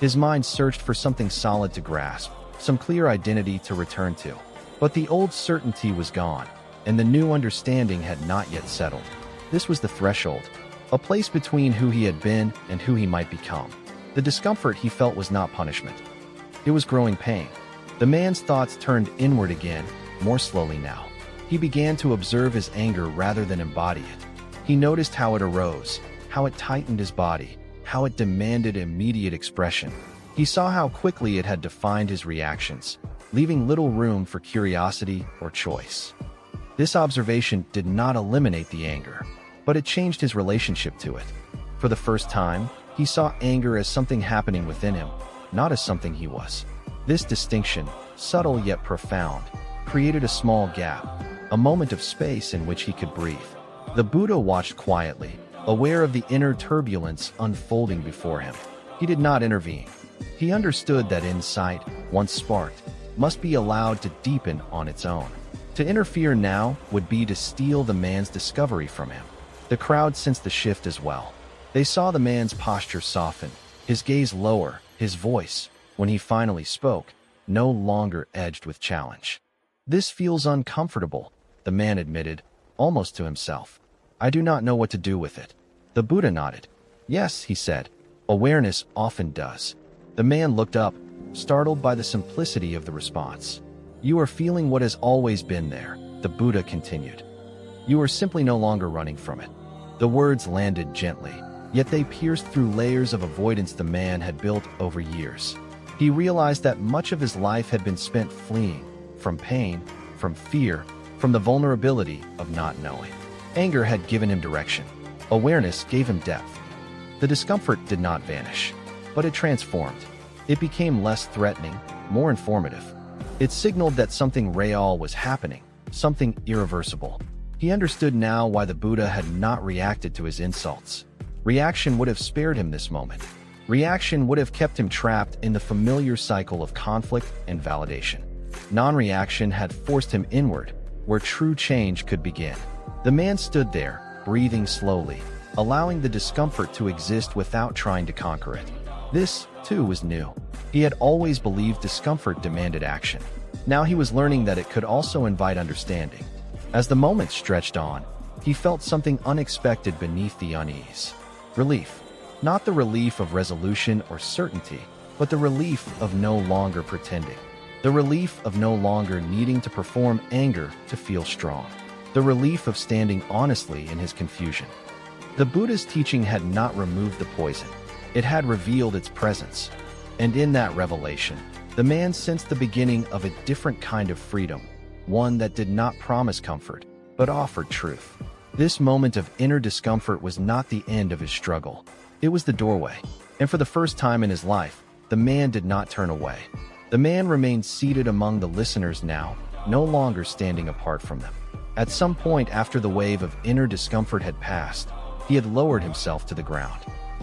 His mind searched for something solid to grasp, some clear identity to return to. But the old certainty was gone, and the new understanding had not yet settled. This was the threshold, a place between who he had been and who he might become. The discomfort he felt was not punishment. It was growing pain. The man's thoughts turned inward again, more slowly now. He began to observe his anger rather than embody it. He noticed how it arose, how it tightened his body, how it demanded immediate expression. He saw how quickly it had defined his reactions, leaving little room for curiosity or choice. This observation did not eliminate the anger, but it changed his relationship to it. For the first time, he saw anger as something happening within him, not as something he was. This distinction, subtle yet profound, created a small gap, a moment of space in which he could breathe. The Buddha watched quietly, aware of the inner turbulence unfolding before him. He did not intervene. He understood that insight, once sparked, must be allowed to deepen on its own. To interfere now would be to steal the man's discovery from him. The crowd sensed the shift as well. They saw the man's posture soften, his gaze lower, his voice, when he finally spoke, no longer edged with challenge. "This feels uncomfortable," the man admitted, almost to himself. "I do not know what to do with it." The Buddha nodded. "Yes," he said, "awareness often does." The man looked up, startled by the simplicity of the response. "You are feeling what has always been there," the Buddha continued. "You are simply no longer running from it." The words landed gently, yet they pierced through layers of avoidance the man had built over years. He realized that much of his life had been spent fleeing, from pain, from fear, from the vulnerability of not knowing. Anger had given him direction. Awareness gave him depth. The discomfort did not vanish, but it transformed. It became less threatening, more informative. It signaled that something real was happening, something irreversible. He understood now why the Buddha had not reacted to his insults. Reaction would have spared him this moment. Reaction would have kept him trapped in the familiar cycle of conflict and validation. Non-reaction had forced him inward, where true change could begin. The man stood there, breathing slowly, allowing the discomfort to exist without trying to conquer it. This, too, was new. He had always believed discomfort demanded action. Now he was learning that it could also invite understanding. As the moments stretched on, he felt something unexpected beneath the unease. Relief. Not the relief of resolution or certainty, but the relief of no longer pretending. The relief of no longer needing to perform anger to feel strong. The relief of standing honestly in his confusion. The Buddha's teaching had not removed the poison. It had revealed its presence. And in that revelation, the man sensed the beginning of a different kind of freedom, one that did not promise comfort, but offered truth. This moment of inner discomfort was not the end of his struggle. It was the doorway. And for the first time in his life, the man did not turn away. The man remained seated among the listeners now, no longer standing apart from them. At some point after the wave of inner discomfort had passed, he had lowered himself to the ground.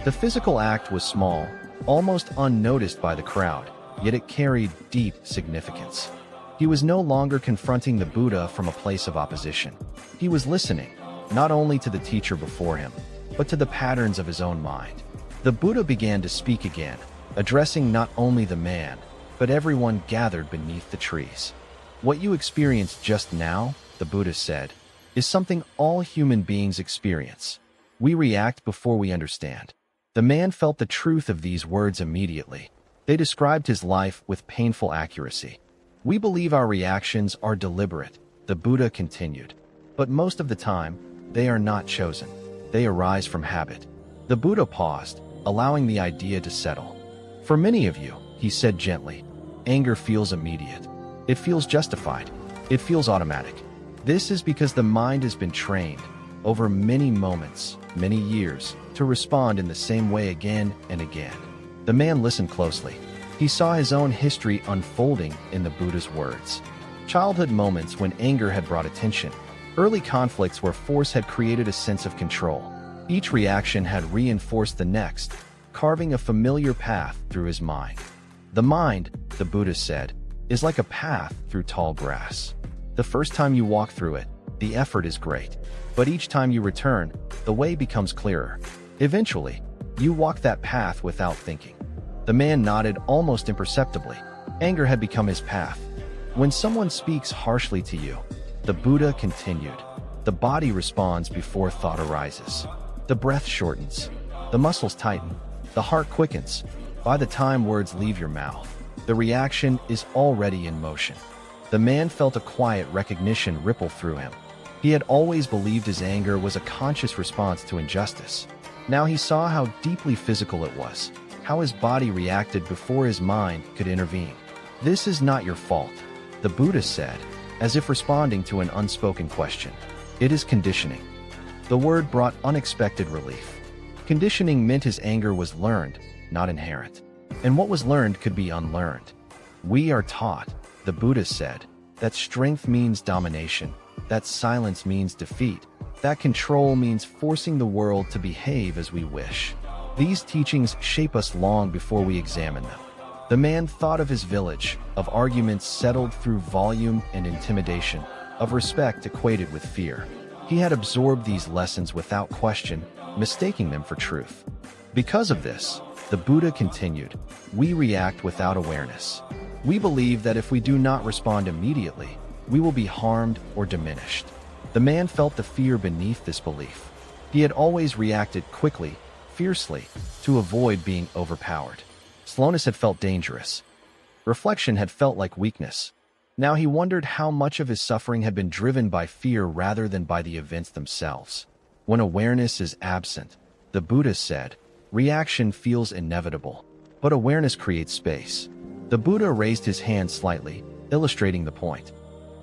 The physical act was small, almost unnoticed by the crowd, yet it carried deep significance. He was no longer confronting the Buddha from a place of opposition. He was listening, not only to the teacher before him, but to the patterns of his own mind. The Buddha began to speak again, addressing not only the man, but everyone gathered beneath the trees. What you experienced just now, the Buddha said, is something all human beings experience. We react before we understand. The man felt the truth of these words immediately. They described his life with painful accuracy. We believe our reactions are deliberate, the Buddha continued. But most of the time, they are not chosen. They arise from habit. The Buddha paused, allowing the idea to settle. For many of you, he said gently, anger feels immediate. It feels justified. It feels automatic. This is because the mind has been trained, over many moments, many years, to respond in the same way again and again. The man listened closely. He saw his own history unfolding in the Buddha's words. Childhood moments when anger had brought attention. Early conflicts where force had created a sense of control. Each reaction had reinforced the next, carving a familiar path through his mind. The mind, the Buddha said, is like a path through tall grass. The first time you walk through it, the effort is great. But each time you return, the way becomes clearer. Eventually, you walk that path without thinking. The man nodded almost imperceptibly. Anger had become his path. When someone speaks harshly to you, the Buddha continued, the body responds before thought arises. The breath shortens. The muscles tighten. The heart quickens. By the time words leave your mouth, the reaction is already in motion. The man felt a quiet recognition ripple through him. He had always believed his anger was a conscious response to injustice. Now he saw how deeply physical it was, how his body reacted before his mind could intervene. This is not your fault, the Buddha said, as if responding to an unspoken question. It is conditioning. The word brought unexpected relief. Conditioning meant his anger was learned, not inherent. And what was learned could be unlearned. We are taught, the Buddha said, that strength means domination, that silence means defeat, that control means forcing the world to behave as we wish. These teachings shape us long before we examine them. The man thought of his village, of arguments settled through volume and intimidation, of respect equated with fear. He had absorbed these lessons without question, mistaking them for truth. Because of this, the Buddha continued, we react without awareness. We believe that if we do not respond immediately, we will be harmed or diminished. The man felt the fear beneath this belief. He had always reacted quickly, fiercely, to avoid being overpowered. Slowness had felt dangerous. Reflection had felt like weakness. Now he wondered how much of his suffering had been driven by fear rather than by the events themselves. When awareness is absent, the Buddha said, reaction feels inevitable, but awareness creates space. The Buddha raised his hand slightly, illustrating the point.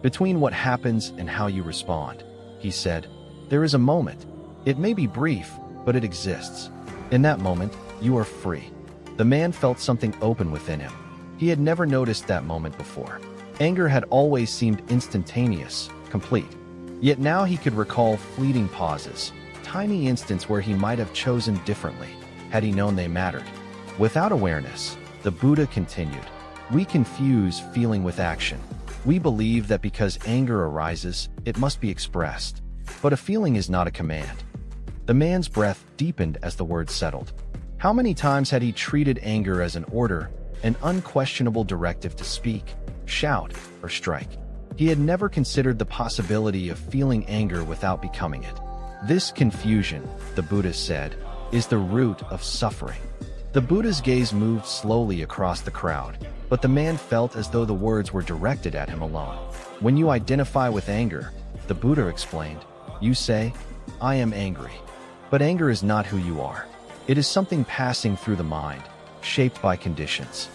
Between what happens and how you respond, he said, There is a moment. It may be brief, but it exists. In that moment, you are free. The man felt something open within him. He had never noticed that moment before. Anger had always seemed instantaneous, complete. Yet now he could recall fleeting pauses, tiny instants where he might have chosen differently, had he known they mattered. Without awareness, the Buddha continued, we confuse feeling with action. We believe that because anger arises, it must be expressed. But a feeling is not a command. The man's breath deepened as the words settled. How many times had he treated anger as an order, an unquestionable directive to speak, shout, or strike? He had never considered the possibility of feeling anger without becoming it. This confusion, the Buddha said, is the root of suffering. The Buddha's gaze moved slowly across the crowd, but the man felt as though the words were directed at him alone. When you identify with anger, the Buddha explained, you say, I am angry. But anger is not who you are. It is something passing through the mind, shaped by conditions.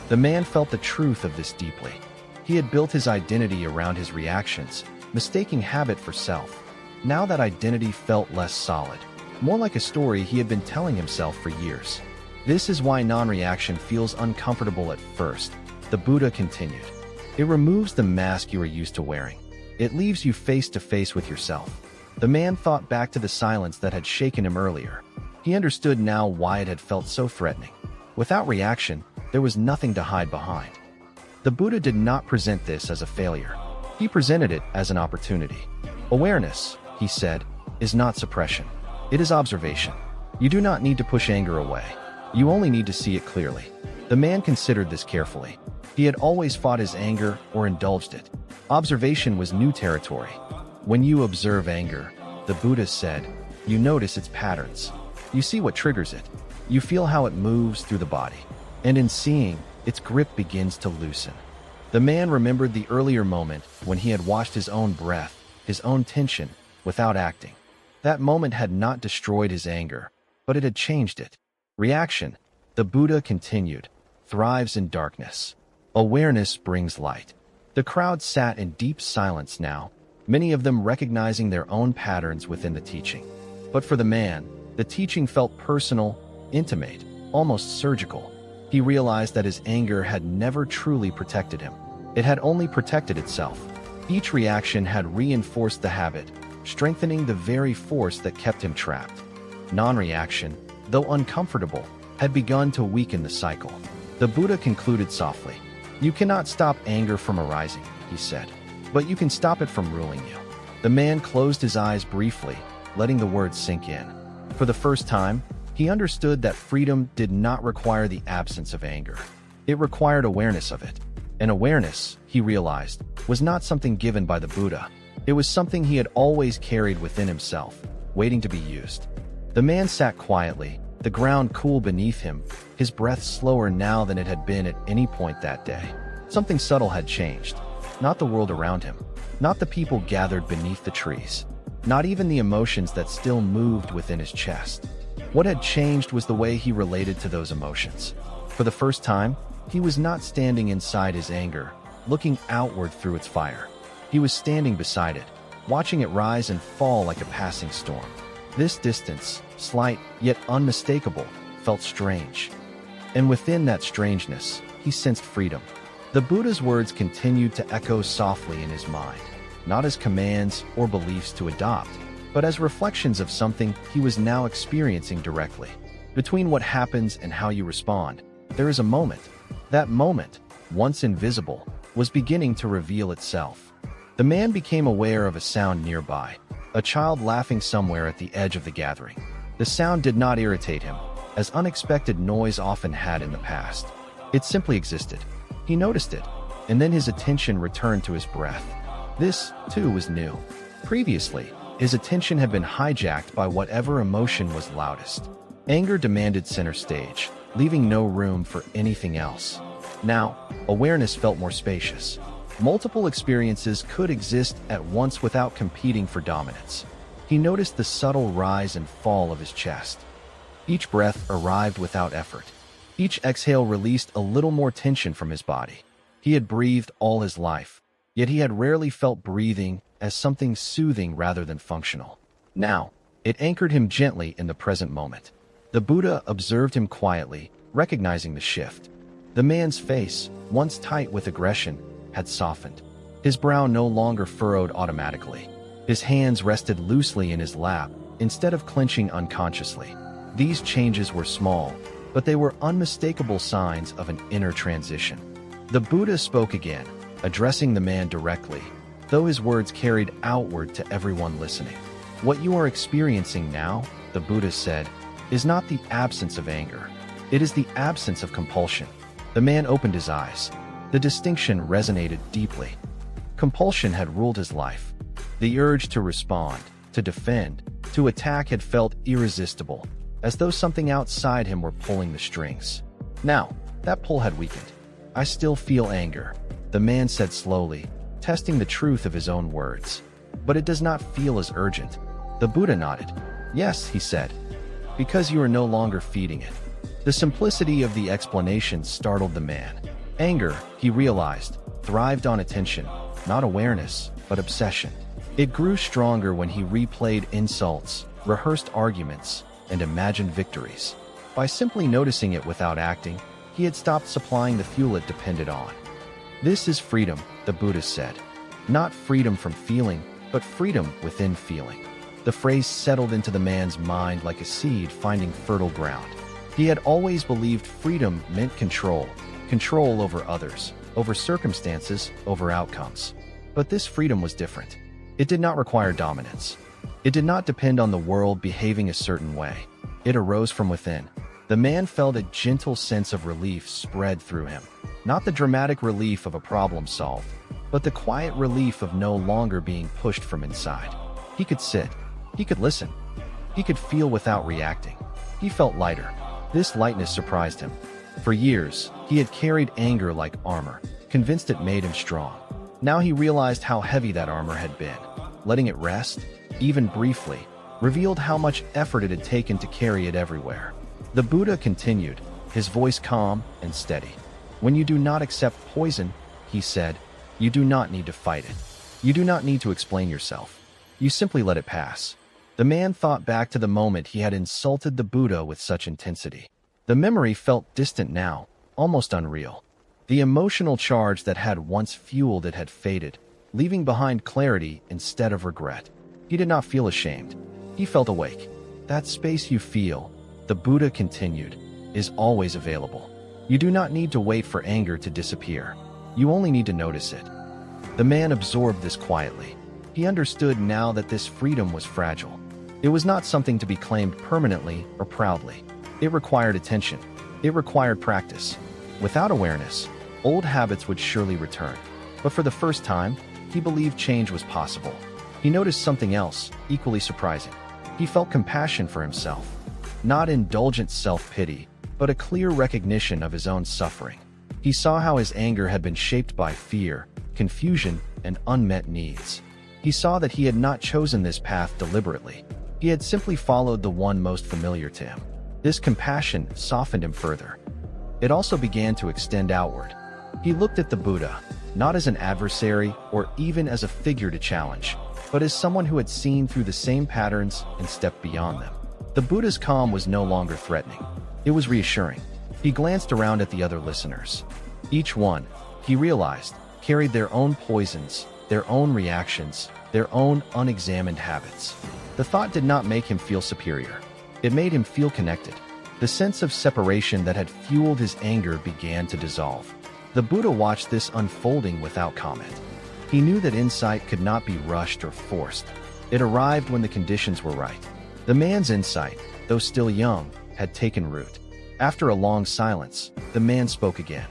The man felt the truth of this deeply. He had built his identity around his reactions, mistaking habit for self. Now that identity felt less solid, more like a story he had been telling himself for years. This is why non-reaction feels uncomfortable at first, the Buddha continued. It removes the mask you are used to wearing. It leaves you face to face with yourself. The man thought back to the silence that had shaken him earlier. He understood now why it had felt so threatening. Without reaction, there was nothing to hide behind. The Buddha did not present this as a failure. He presented it as an opportunity. Awareness, he said, is not suppression. It is observation. You do not need to push anger away. You only need to see it clearly. The man considered this carefully. He had always fought his anger or indulged it. Observation was new territory. When you observe anger, the Buddha said, you notice its patterns. You see what triggers it. You feel how it moves through the body. And in seeing, its grip begins to loosen. The man remembered the earlier moment when he had watched his own breath, his own tension, without acting. That moment had not destroyed his anger, but it had changed it. Reaction, the Buddha continued, thrives in darkness. Awareness brings light. The crowd sat in deep silence now, many of them recognizing their own patterns within the teaching. But for the man, the teaching felt personal, intimate, almost surgical. He realized that his anger had never truly protected him. It had only protected itself. Each reaction had reinforced the habit, strengthening the very force that kept him trapped. Non-reaction, though uncomfortable, had begun to weaken the cycle. The Buddha concluded softly, you cannot stop anger from arising, he said, but you can stop it from ruling you. The man closed his eyes briefly, letting the words sink in. For the first time, he understood that freedom did not require the absence of anger. It required awareness of it. And awareness, he realized, was not something given by the Buddha. It was something he had always carried within himself, waiting to be used. The man sat quietly, the ground cool beneath him, his breath slower now than it had been at any point that day. Something subtle had changed. Not the world around him, not the people gathered beneath the trees, not even the emotions that still moved within his chest. What had changed was the way he related to those emotions. For the first time, he was not standing inside his anger, looking outward through its fire. He was standing beside it, watching it rise and fall like a passing storm. This distance, slight yet unmistakable, felt strange. And within that strangeness, he sensed freedom. The Buddha's words continued to echo softly in his mind, not as commands or beliefs to adopt, but as reflections of something he was now experiencing directly. Between what happens and how you respond, there is a moment. That moment, once invisible, was beginning to reveal itself. The man became aware of a sound nearby, a child laughing somewhere at the edge of the gathering. The sound did not irritate him, as unexpected noise often had in the past. It simply existed. He noticed it, and then his attention returned to his breath. This, too, was new. Previously, his attention had been hijacked by whatever emotion was loudest. Anger demanded center stage, leaving no room for anything else. Now, awareness felt more spacious. Multiple experiences could exist at once without competing for dominance. He noticed the subtle rise and fall of his chest. Each breath arrived without effort. Each exhale released a little more tension from his body. He had breathed all his life, yet he had rarely felt breathing as something soothing rather than functional. Now, it anchored him gently in the present moment. The Buddha observed him quietly, recognizing the shift. The man's face, once tight with aggression, had softened. His brow no longer furrowed automatically. His hands rested loosely in his lap, instead of clenching unconsciously. These changes were small, but they were unmistakable signs of an inner transition. The Buddha spoke again, addressing the man directly, though his words carried outward to everyone listening. What you are experiencing now, the Buddha said, is not the absence of anger. It is the absence of compulsion. The man opened his eyes. The distinction resonated deeply. Compulsion had ruled his life. The urge to respond, to defend, to attack had felt irresistible, as though something outside him were pulling the strings. Now, that pull had weakened. I still feel anger, the man said slowly, testing the truth of his own words. But it does not feel as urgent. The Buddha nodded. Yes, he said, because you are no longer feeding it. The simplicity of the explanation startled the man. Anger, he realized, thrived on attention, not awareness, but obsession. It grew stronger when he replayed insults, rehearsed arguments, and imagined victories. By simply noticing it without acting, he had stopped supplying the fuel it depended on. This is freedom, the Buddha said. Not freedom from feeling, but freedom within feeling. The phrase settled into the man's mind like a seed finding fertile ground. He had always believed freedom meant control over others, over circumstances, over outcomes. But this freedom was different. It did not require dominance. It did not depend on the world behaving a certain way. It arose from within. The man felt a gentle sense of relief spread through him. Not the dramatic relief of a problem solved, but the quiet relief of no longer being pushed from inside. He could sit. He could listen. He could feel without reacting. He felt lighter. This lightness surprised him. For years, he had carried anger like armor, convinced it made him strong. Now he realized how heavy that armor had been. Letting it rest, even briefly, revealed how much effort it had taken to carry it everywhere. The Buddha continued, his voice calm and steady. When you do not accept poison, he said, you do not need to fight it. You do not need to explain yourself. You simply let it pass. The man thought back to the moment he had insulted the Buddha with such intensity. The memory felt distant now, almost unreal. The emotional charge that had once fueled it had faded, leaving behind clarity instead of regret. He did not feel ashamed. He felt awake. That space you feel, the Buddha continued, is always available. You do not need to wait for anger to disappear. You only need to notice it. The man absorbed this quietly. He understood now that this freedom was fragile. It was not something to be claimed permanently or proudly. It required attention. It required practice. Without awareness, old habits would surely return. But for the first time, he believed change was possible. He noticed something else, equally surprising. He felt compassion for himself. Not indulgent self-pity, but a clear recognition of his own suffering. He saw how his anger had been shaped by fear, confusion, and unmet needs. He saw that he had not chosen this path deliberately. He had simply followed the one most familiar to him. This compassion softened him further. It also began to extend outward. He looked at the Buddha, not as an adversary or even as a figure to challenge, but as someone who had seen through the same patterns and stepped beyond them. The Buddha's calm was no longer threatening. It was reassuring. He glanced around at the other listeners. Each one, he realized, carried their own poisons, their own reactions, their own unexamined habits. The thought did not make him feel superior. It made him feel connected. The sense of separation that had fueled his anger began to dissolve. The Buddha watched this unfolding without comment. He knew that insight could not be rushed or forced. It arrived when the conditions were right. The man's insight, though still young, had taken root. After a long silence, the man spoke again.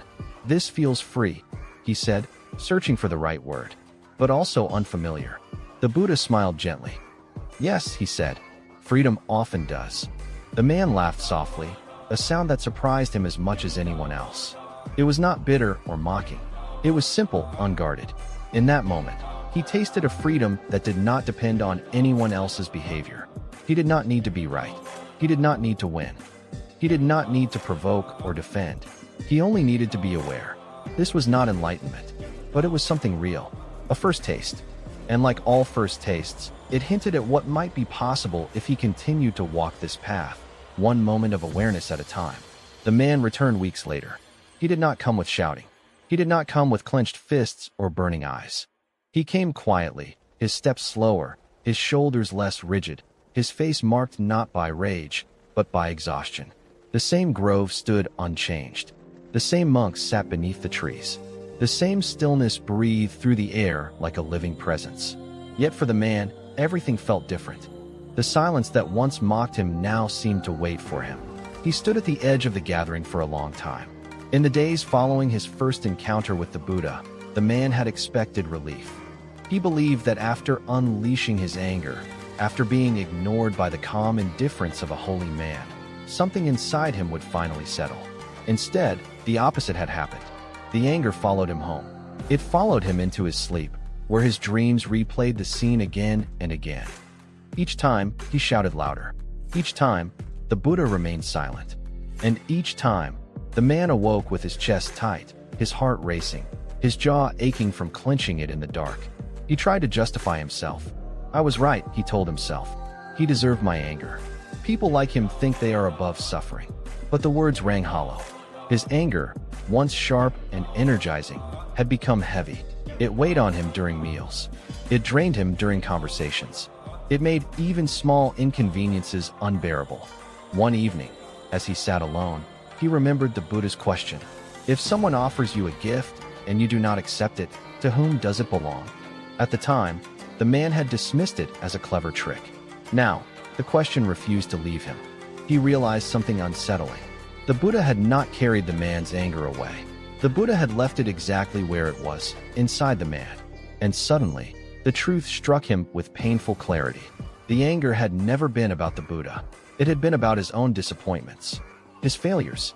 "This feels free," he said, searching for the right word, but also unfamiliar. The Buddha smiled gently. "Yes," he said, "freedom often does." The man laughed softly, a sound that surprised him as much as anyone else. It was not bitter or mocking. It was simple, unguarded. In that moment, he tasted a freedom that did not depend on anyone else's behavior. He did not need to be right. He did not need to win. He did not need to provoke or defend. He only needed to be aware. This was not enlightenment, but it was something real, a first taste. And like all first tastes, It hinted at what might be possible if he continued to walk this path, one moment of awareness at a time. The man returned weeks later. He did not come with shouting. He did not come with clenched fists or burning eyes. He came quietly, his steps slower, his shoulders less rigid, his face marked not by rage, but by exhaustion. The same grove stood unchanged. The same monks sat beneath the trees. The same stillness breathed through the air like a living presence. Yet for the man, everything felt different. The silence that once mocked him now seemed to wait for him. He stood at the edge of the gathering for a long time. In the days following his first encounter with the Buddha, the man had expected relief. He believed that after unleashing his anger, after being ignored by the calm indifference of a holy man, something inside him would finally settle. Instead, the opposite had happened. The anger followed him home. It followed him into his sleep, where his dreams replayed the scene again and again. Each time, he shouted louder. Each time, the Buddha remained silent. And each time, the man awoke with his chest tight, his heart racing, his jaw aching from clenching it in the dark. He tried to justify himself. I was right, he told himself. He deserved my anger. People like him think they are above suffering. But the words rang hollow. His anger, once sharp and energizing, had become heavy. It weighed on him during meals. It drained him during conversations. It made even small inconveniences unbearable. One evening, as he sat alone, he remembered the Buddha's question. If someone offers you a gift and you do not accept it, to whom does it belong? At the time, the man had dismissed it as a clever trick. Now, the question refused to leave him. He realized something unsettling. The Buddha had not carried the man's anger away. The Buddha had left it exactly where it was, inside the man. And suddenly, the truth struck him with painful clarity. The anger had never been about the Buddha. It had been about his own disappointments, his failures,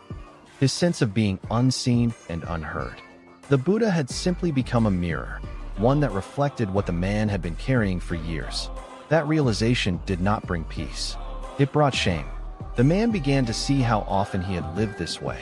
his sense of being unseen and unheard. The Buddha had simply become a mirror, one that reflected what the man had been carrying for years. That realization did not bring peace. It brought shame. The man began to see how often he had lived this way,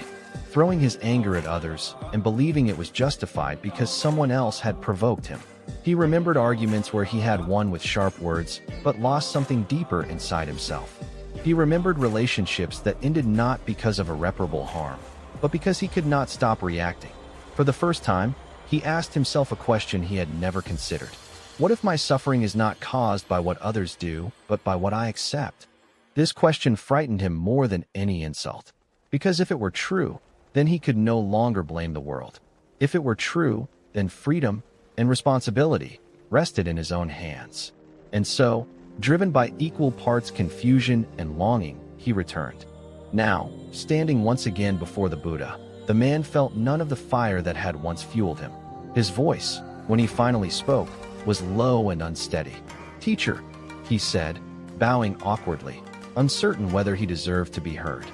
throwing his anger at others and believing it was justified because someone else had provoked him. He remembered arguments where he had won with sharp words, but lost something deeper inside himself. He remembered relationships that ended not because of irreparable harm, but because he could not stop reacting. For the first time, he asked himself a question he had never considered. What if my suffering is not caused by what others do, but by what I accept? This question frightened him more than any insult. Because if it were true, then he could no longer blame the world. If it were true, then freedom and responsibility rested in his own hands. And so, driven by equal parts confusion and longing, he returned. Now, standing once again before the Buddha, the man felt none of the fire that had once fueled him. His voice, when he finally spoke, was low and unsteady. "Teacher," he said, bowing awkwardly, uncertain whether he deserved to be heard.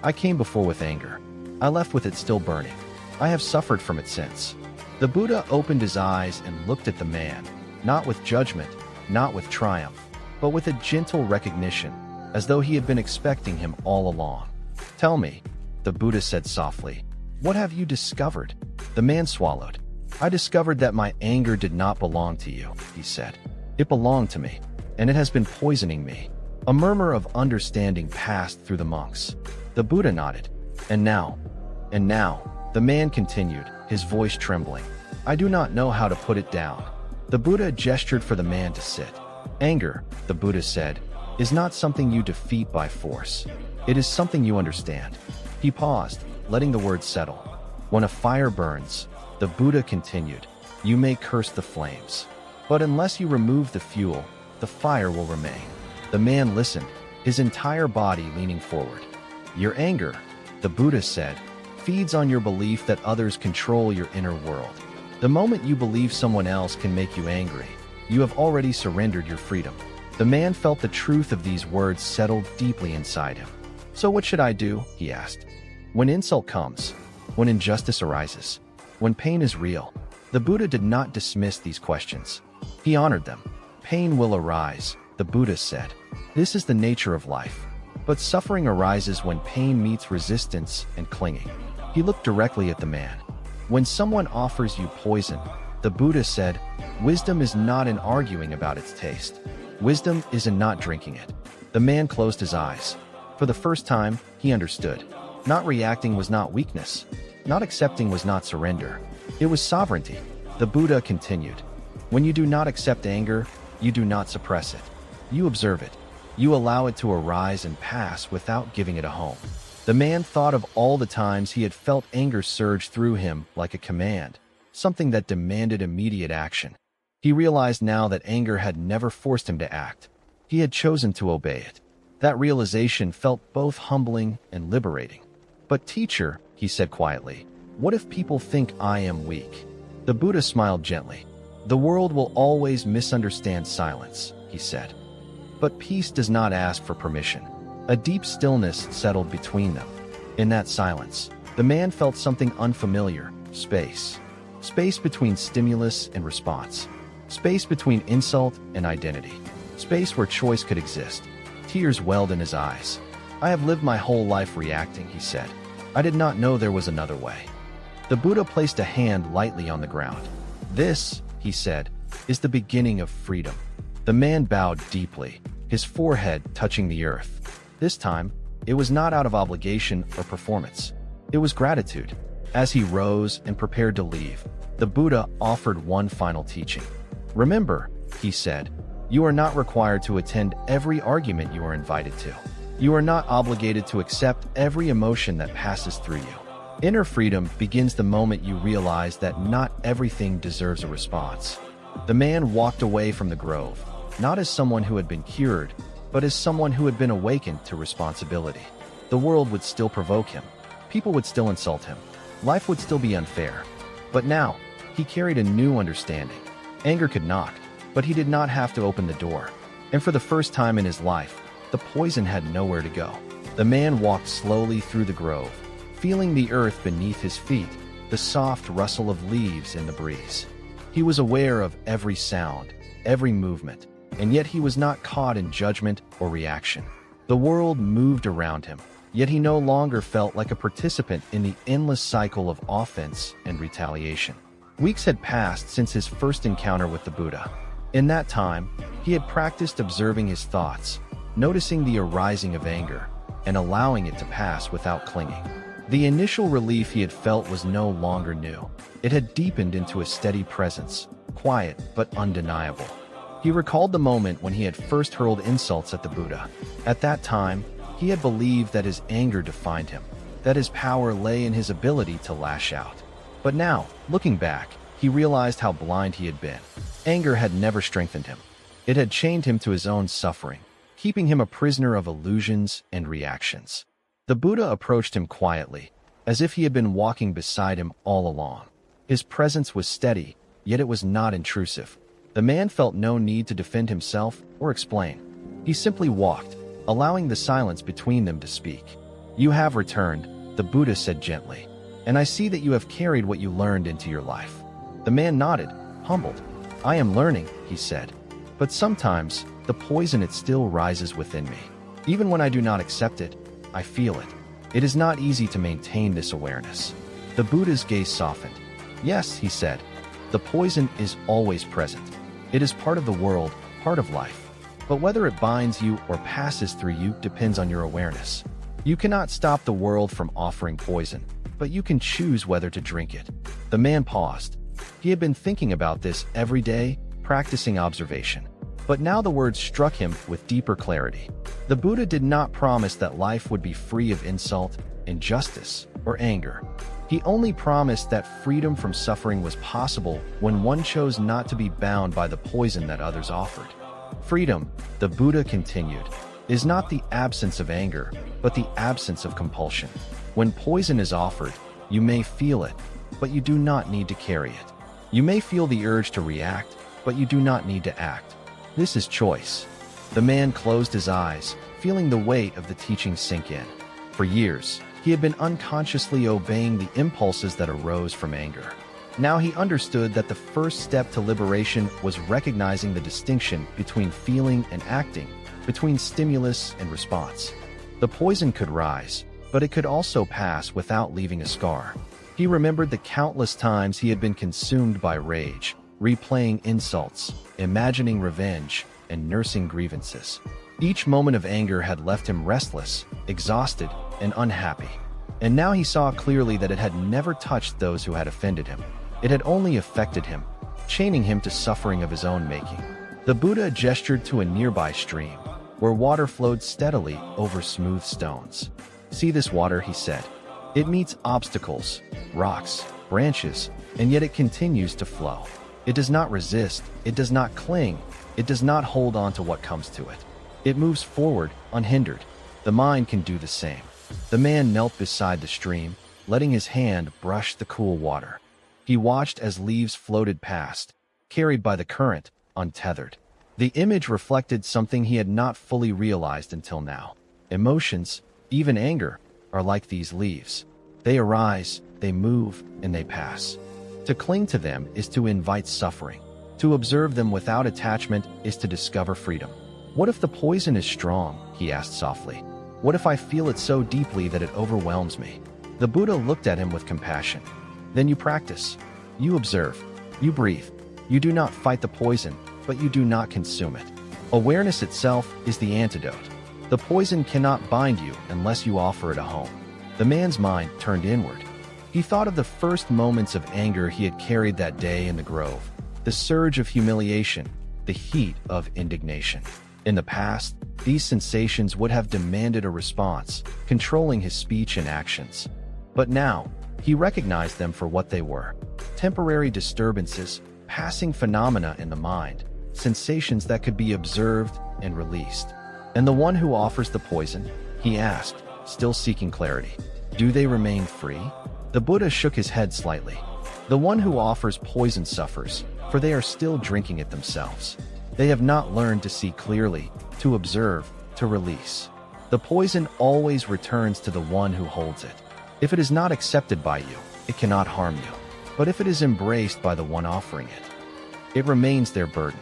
"I came before with anger. I left with it still burning. I have suffered from it since." The Buddha opened his eyes and looked at the man, not with judgment, not with triumph, but with a gentle recognition, as though he had been expecting him all along. "Tell me," the Buddha said softly, "what have you discovered?" The man swallowed. "I discovered that my anger did not belong to you," he said. "It belonged to me, and it has been poisoning me." A murmur of understanding passed through the monks. The Buddha nodded. And now, the man continued, his voice trembling. "I do not know how to put it down." The Buddha gestured for the man to sit. "Anger," the Buddha said, "is not something you defeat by force. It is something you understand." He paused, letting the words settle. "When a fire burns," the Buddha continued, "you may curse the flames. But unless you remove the fuel, the fire will remain." The man listened, his entire body leaning forward. "Your anger," the Buddha said, "feeds on your belief that others control your inner world. The moment you believe someone else can make you angry, you have already surrendered your freedom." The man felt the truth of these words settled deeply inside him. "So what should I do?" he asked. "When insult comes, when injustice arises, when pain is real." The Buddha did not dismiss these questions. He honored them. "Pain will arise," the Buddha said. "This is the nature of life. But suffering arises when pain meets resistance and clinging." He looked directly at the man. "When someone offers you poison," the Buddha said, "wisdom is not in arguing about its taste. Wisdom is in not drinking it. The man closed his eyes. For the first time, he understood. Not reacting was not weakness. Not accepting was not surrender. It was sovereignty. The Buddha continued. When you do not accept anger, you do not suppress it. You observe it. You allow it to arise and pass without giving it a home. The man thought of all the times he had felt anger surge through him like a command, something that demanded immediate action. He realized now that anger had never forced him to act. He had chosen to obey it. That realization felt both humbling and liberating. But teacher, he said quietly, what if people think I am weak? The Buddha smiled gently. The world will always misunderstand silence, he said. But peace does not ask for permission. A deep stillness settled between them. In that silence, the man felt something unfamiliar, space. Space between stimulus and response. Space between insult and identity. Space where choice could exist. Tears welled in his eyes. I have lived my whole life reacting, he said. I did not know there was another way. The Buddha placed a hand lightly on the ground. This, he said, is the beginning of freedom. The man bowed deeply, his forehead touching the earth. This time, it was not out of obligation or performance. It was gratitude. As he rose and prepared to leave, the Buddha offered one final teaching. Remember, he said, you are not required to attend every argument you are invited to. You are not obligated to accept every emotion that passes through you. Inner freedom begins the moment you realize that not everything deserves a response. The man walked away from the grove, not as someone who had been cured, but as someone who had been awakened to responsibility. The world would still provoke him. People would still insult him. Life would still be unfair. But now, he carried a new understanding. Anger could knock, but he did not have to open the door. And for the first time in his life, the poison had nowhere to go. The man walked slowly through the grove, feeling the earth beneath his feet, the soft rustle of leaves in the breeze. He was aware of every sound, every movement, and yet he was not caught in judgment or reaction. The world moved around him, yet he no longer felt like a participant in the endless cycle of offense and retaliation. Weeks had passed since his first encounter with the Buddha. In that time, he had practiced observing his thoughts, noticing the arising of anger, and allowing it to pass without clinging. The initial relief he had felt was no longer new. It had deepened into a steady presence, quiet but undeniable. He recalled the moment when he had first hurled insults at the Buddha. At that time, he had believed that his anger defined him, that his power lay in his ability to lash out. But now, looking back, he realized how blind he had been. Anger had never strengthened him. It had chained him to his own suffering, keeping him a prisoner of illusions and reactions. The Buddha approached him quietly, as if he had been walking beside him all along. His presence was steady, yet it was not intrusive. The man felt no need to defend himself or explain. He simply walked, allowing the silence between them to speak. You have returned, the Buddha said gently, and I see that you have carried what you learned into your life. The man nodded, humbled. I am learning, he said, but sometimes the poison it still rises within me. Even when I do not accept it, I feel it. It is not easy to maintain this awareness. The Buddha's gaze softened. Yes, he said, the poison is always present. It is part of the world, part of life. But whether it binds you or passes through you depends on your awareness. You cannot stop the world from offering poison, but you can choose whether to drink it. The man paused. He had been thinking about this every day, practicing observation. But now the words struck him with deeper clarity. The Buddha did not promise that life would be free of insult, injustice, or anger. He only promised that freedom from suffering was possible when one chose not to be bound by the poison that others offered. Freedom, the Buddha continued, is not the absence of anger, but the absence of compulsion. When poison is offered, you may feel it, but you do not need to carry it. You may feel the urge to react, but you do not need to act. This is choice. The man closed his eyes, feeling the weight of the teaching sink in. For years, he had been unconsciously obeying the impulses that arose from anger. Now he understood that the first step to liberation was recognizing the distinction between feeling and acting, between stimulus and response. The poison could rise, but it could also pass without leaving a scar. He remembered the countless times he had been consumed by rage, replaying insults, imagining revenge, and nursing grievances. Each moment of anger had left him restless, exhausted, and unhappy. And now he saw clearly that it had never touched those who had offended him. It had only affected him, chaining him to suffering of his own making. The Buddha gestured to a nearby stream, where water flowed steadily over smooth stones. "See this water," he said. "It meets obstacles, rocks, branches, and yet it continues to flow. It does not resist, it does not cling, it does not hold on to what comes to it. It moves forward, unhindered. The mind can do the same." The man knelt beside the stream, letting his hand brush the cool water. He watched as leaves floated past, carried by the current, untethered. The image reflected something he had not fully realized until now. Emotions, even anger, are like these leaves. They arise, they move, and they pass. To cling to them is to invite suffering. To observe them without attachment is to discover freedom. "What if the poison is strong?" he asked softly. "What if I feel it so deeply that it overwhelms me?" The Buddha looked at him with compassion. "Then you practice. You observe. You breathe. You do not fight the poison, but you do not consume it. Awareness itself is the antidote. The poison cannot bind you unless you offer it a home." The man's mind turned inward. He thought of the first moments of anger he had carried that day in the grove, the surge of humiliation, the heat of indignation. In the past, these sensations would have demanded a response, controlling his speech and actions. But now, he recognized them for what they were: temporary disturbances, passing phenomena in the mind, sensations that could be observed and released. "And the one who offers the poison?" he asked, still seeking clarity. "Do they remain free?" The Buddha shook his head slightly. "The one who offers poison suffers, for they are still drinking it themselves. They have not learned to see clearly, to observe, to release. The poison always returns to the one who holds it. If it is not accepted by you, it cannot harm you. But if it is embraced by the one offering it, it remains their burden."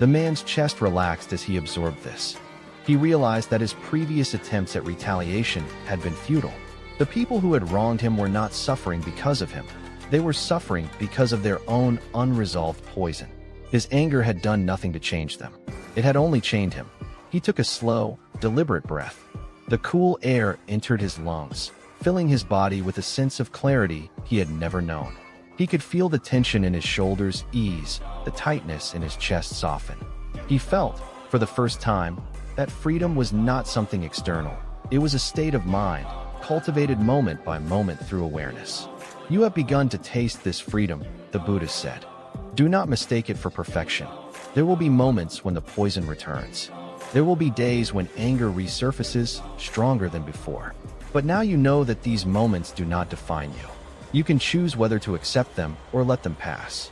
The man's chest relaxed as he absorbed this. He realized that his previous attempts at retaliation had been futile. The people who had wronged him were not suffering because of him. They were suffering because of their own unresolved poison. His anger had done nothing to change them. It had only chained him. He took a slow, deliberate breath. The cool air entered his lungs, filling his body with a sense of clarity he had never known. He could feel the tension in his shoulders ease, the tightness in his chest soften. He felt, for the first time, that freedom was not something external. It was a state of mind, cultivated moment by moment through awareness. "You have begun to taste this freedom," the Buddha said. "Do not mistake it for perfection. There will be moments when the poison returns. There will be days when anger resurfaces, stronger than before. But now you know that these moments do not define you. You can choose whether to accept them or let them pass."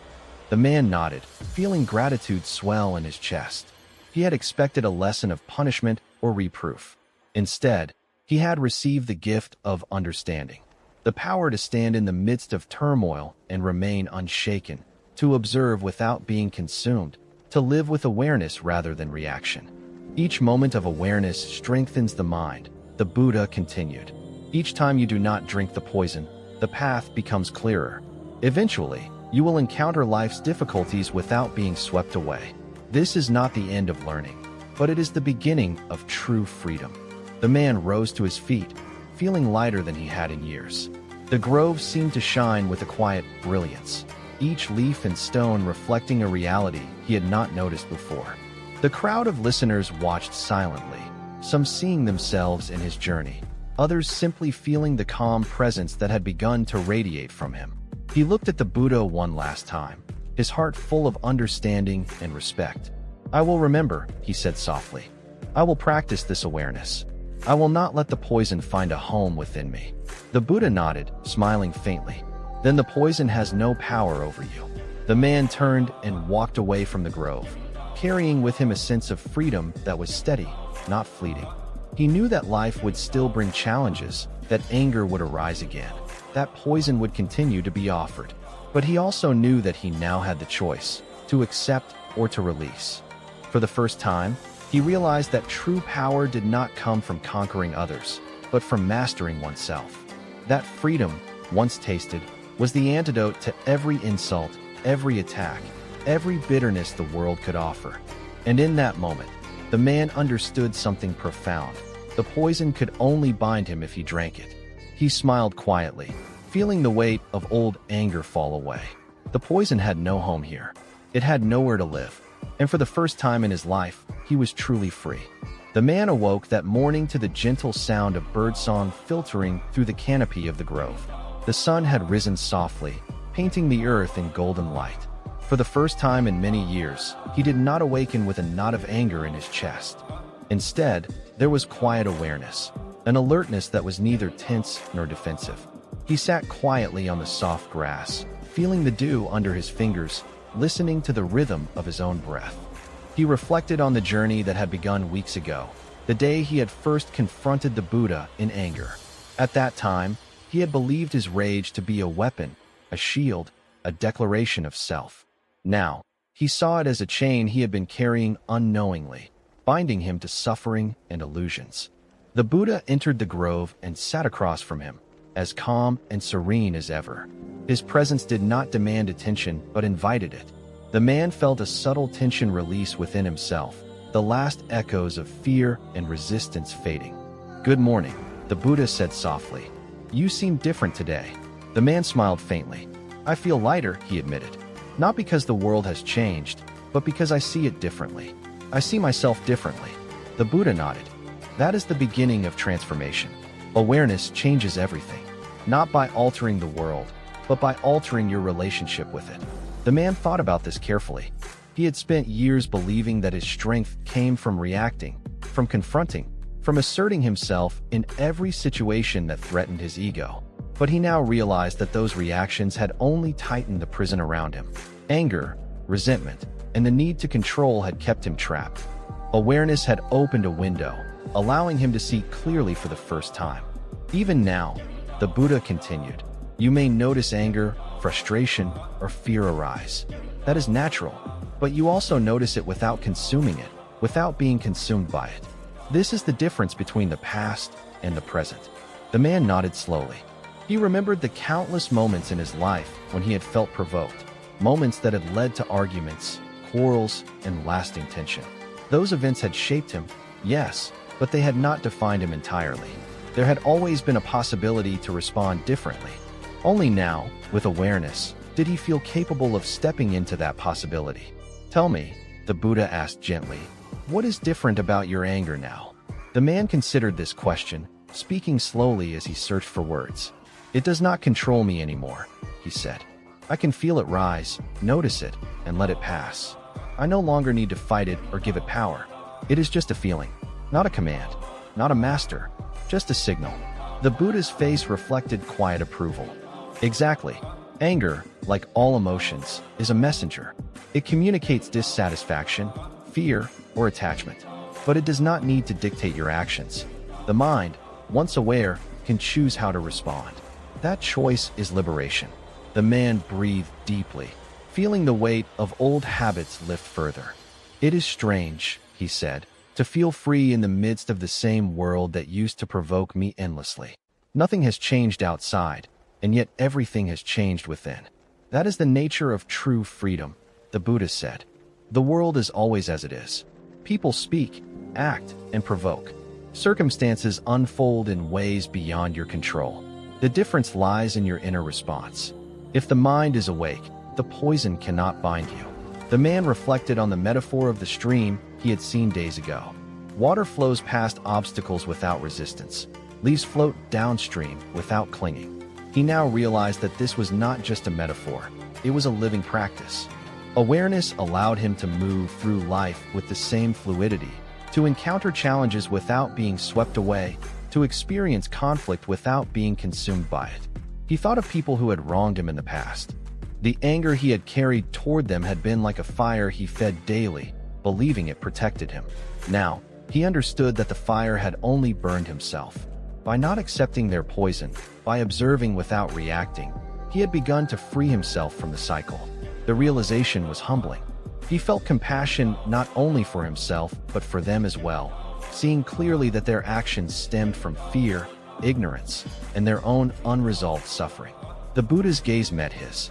The man nodded, feeling gratitude swell in his chest. He had expected a lesson of punishment or reproof. Instead, he had received the gift of understanding. The power to stand in the midst of turmoil and remain unshaken, to observe without being consumed, to live with awareness rather than reaction. Each moment of awareness strengthens the mind, the Buddha continued. Each time you do not drink the poison, the path becomes clearer. Eventually, you will encounter life's difficulties without being swept away. This is not the end of learning, but it is the beginning of true freedom. The man rose to his feet, feeling lighter than he had in years. The grove seemed to shine with a quiet brilliance, each leaf and stone reflecting a reality he had not noticed before. The crowd of listeners watched silently, some seeing themselves in his journey, others simply feeling the calm presence that had begun to radiate from him. He looked at the Buddha one last time, his heart full of understanding and respect. "I will remember," he said softly. "I will practice this awareness. I will not let the poison find a home within me." The Buddha nodded, smiling faintly. "Then the poison has no power over you." The man turned and walked away from the grove, carrying with him a sense of freedom that was steady, not fleeting. He knew that life would still bring challenges, that anger would arise again, that poison would continue to be offered. But he also knew that he now had the choice, to accept or to release. For the first time, he realized that true power did not come from conquering others, but from mastering oneself. That freedom, once tasted, was the antidote to every insult, every attack, every bitterness the world could offer. And in that moment, the man understood something profound. The poison could only bind him if he drank it. He smiled quietly, feeling the weight of old anger fall away. The poison had no home here. It had nowhere to live. And for the first time in his life, he was truly free. The man awoke that morning to the gentle sound of birdsong filtering through the canopy of the grove. The sun had risen softly, painting the earth in golden light. For the first time in many years, he did not awaken with a knot of anger in his chest. Instead, there was quiet awareness, an alertness that was neither tense nor defensive. He sat quietly on the soft grass, feeling the dew under his fingers, listening to the rhythm of his own breath. He reflected on the journey that had begun weeks ago, the day he had first confronted the Buddha in anger. At that time, he had believed his rage to be a weapon, a shield, a declaration of self. Now, he saw it as a chain he had been carrying unknowingly, binding him to suffering and illusions. The Buddha entered the grove and sat across from him, as calm and serene as ever. His presence did not demand attention, but invited it. The man felt a subtle tension release within himself, the last echoes of fear and resistance fading. "Good morning," the Buddha said softly. "You seem different today." The man smiled faintly. "I feel lighter," he admitted. "Not because the world has changed, but because I see it differently. I see myself differently." The Buddha nodded. "That is the beginning of transformation. Awareness changes everything, not by altering the world, but by altering your relationship with it." The man thought about this carefully. He had spent years believing that his strength came from reacting, from confronting, from asserting himself in every situation that threatened his ego. But he now realized that those reactions had only tightened the prison around him. Anger, resentment, and the need to control had kept him trapped. Awareness had opened a window, allowing him to see clearly for the first time. Even now, the Buddha continued, "You may notice anger, frustration, or fear arise. That is natural, but you also notice it without consuming it, without being consumed by it. This is the difference between the past and the present." The man nodded slowly. He remembered the countless moments in his life when he had felt provoked, moments that had led to arguments, quarrels, and lasting tension. Those events had shaped him, yes, but they had not defined him entirely. There had always been a possibility to respond differently. Only now, with awareness, did he feel capable of stepping into that possibility. "Tell me," the Buddha asked gently, "what is different about your anger now?" The man considered this question, speaking slowly as he searched for words. "It does not control me anymore," he said. "I can feel it rise, notice it, and let it pass. I no longer need to fight it or give it power. It is just a feeling, not a command, not a master, just a signal." The Buddha's face reflected quiet approval. Exactly. Anger, like all emotions, is a messenger. It communicates dissatisfaction, fear, or attachment. But it does not need to dictate your actions. The mind, once aware, can choose how to respond. That choice is liberation. The man breathed deeply, feeling the weight of old habits lift further. "It is strange," he said, "to feel free in the midst of the same world that used to provoke me endlessly. Nothing has changed outside, and yet everything has changed within. That is the nature of true freedom," the Buddha said. "The world is always as it is. People speak, act, and provoke. Circumstances unfold in ways beyond your control. The difference lies in your inner response. If the mind is awake, the poison cannot bind you." The man reflected on the metaphor of the stream he had seen days ago. Water flows past obstacles without resistance. Leaves float downstream without clinging. He now realized that this was not just a metaphor, it was a living practice. Awareness allowed him to move through life with the same fluidity, to encounter challenges without being swept away, to experience conflict without being consumed by it. He thought of people who had wronged him in the past. The anger he had carried toward them had been like a fire he fed daily, believing it protected him. Now, he understood that the fire had only burned himself. By not accepting their poison, by observing without reacting, he had begun to free himself from the cycle. The realization was humbling. He felt compassion not only for himself, but for them as well, seeing clearly that their actions stemmed from fear, ignorance, and their own unresolved suffering. The Buddha's gaze met his.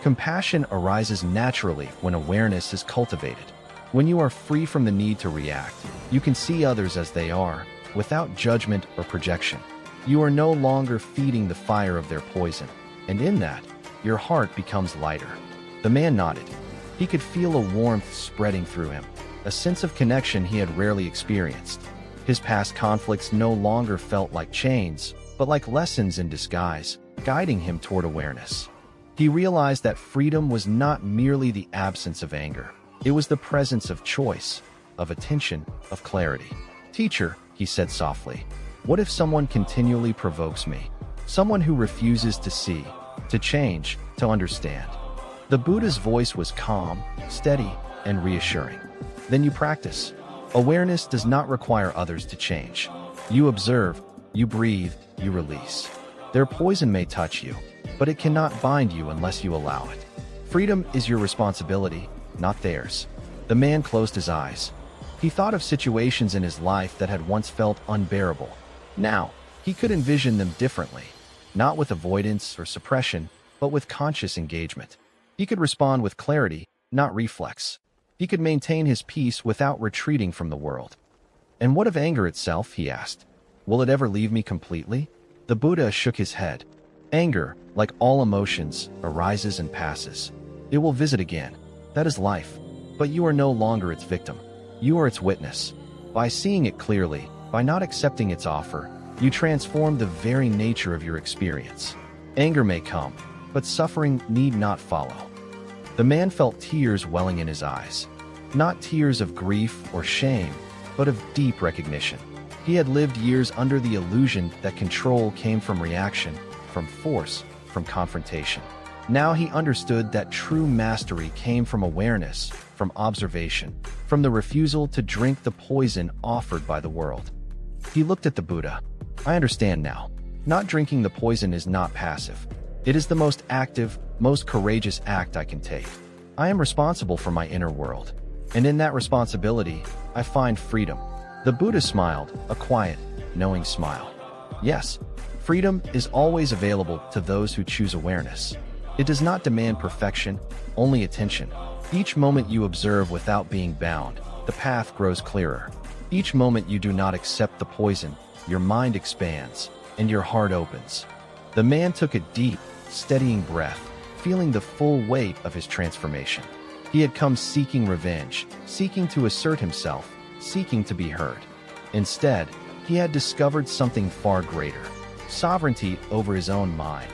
Compassion arises naturally when awareness is cultivated. When you are free from the need to react, you can see others as they are, without judgment or projection. You are no longer feeding the fire of their poison, and in that, your heart becomes lighter. The man nodded. He could feel a warmth spreading through him, a sense of connection he had rarely experienced. His past conflicts no longer felt like chains, but like lessons in disguise, guiding him toward awareness. He realized that freedom was not merely the absence of anger. It was the presence of choice, of attention, of clarity. "Teacher," he said softly, "what if someone continually provokes me? Someone who refuses to see, to change, to understand?" The Buddha's voice was calm, steady, and reassuring. "Then you practice. Awareness does not require others to change. You observe, you breathe, you release. Their poison may touch you, but it cannot bind you unless you allow it. Freedom is your responsibility, not theirs." The man closed his eyes. He thought of situations in his life that had once felt unbearable. Now, he could envision them differently, not with avoidance or suppression, but with conscious engagement. He could respond with clarity, not reflex. He could maintain his peace without retreating from the world. "And what of anger itself?" he asked. "Will it ever leave me completely?" The Buddha shook his head. "Anger, like all emotions, arises and passes. It will visit again. That is life. But you are no longer its victim. You are its witness. By seeing it clearly, by not accepting its offer, you transform the very nature of your experience. Anger may come, but suffering need not follow." The man felt tears welling in his eyes. Not tears of grief or shame, but of deep recognition. He had lived years under the illusion that control came from reaction, from force, from confrontation. Now he understood that true mastery came from awareness, from observation, from the refusal to drink the poison offered by the world. He looked at the Buddha. "I understand now. Not drinking the poison is not passive. It is the most active, most courageous act I can take. I am responsible for my inner world. And in that responsibility, I find freedom." The Buddha smiled, a quiet, knowing smile. Yes, freedom is always available to those who choose awareness. It does not demand perfection, only attention. Each moment you observe without being bound, the path grows clearer. Each moment you do not accept the poison, your mind expands, and your heart opens. The man took a deep, steadying breath, feeling the full weight of his transformation. He had come seeking revenge, seeking to assert himself, seeking to be heard. Instead, he had discovered something far greater: sovereignty over his own mind,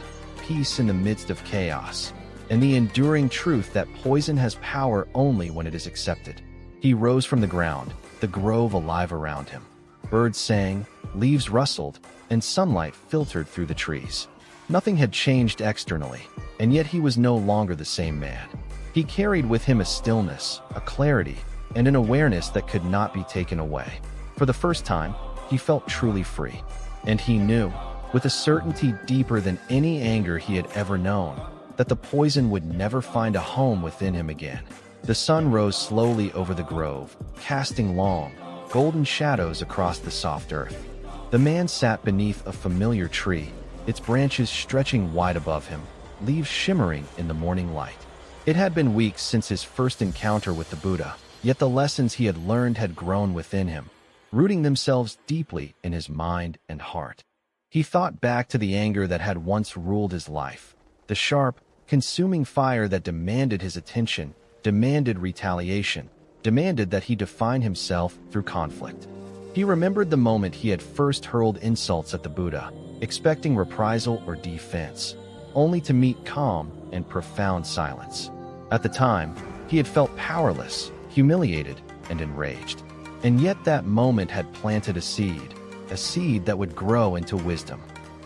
peace in the midst of chaos, and the enduring truth that poison has power only when it is accepted. He rose from the ground, the grove alive around him. Birds sang, leaves rustled, and sunlight filtered through the trees. Nothing had changed externally, and yet he was no longer the same man. He carried with him a stillness, a clarity, and an awareness that could not be taken away. For the first time, he felt truly free. And he knew, with a certainty deeper than any anger he had ever known, that the poison would never find a home within him again. The sun rose slowly over the grove, casting long, golden shadows across the soft earth. The man sat beneath a familiar tree, its branches stretching wide above him, leaves shimmering in the morning light. It had been weeks since his first encounter with the Buddha, yet the lessons he had learned had grown within him, rooting themselves deeply in his mind and heart. He thought back to the anger that had once ruled his life, the sharp, consuming fire that demanded his attention, demanded retaliation, demanded that he define himself through conflict. He remembered the moment he had first hurled insults at the Buddha, expecting reprisal or defense, only to meet calm and profound silence. At the time, he had felt powerless, humiliated, and enraged. And yet that moment had planted a seed that would grow into wisdom.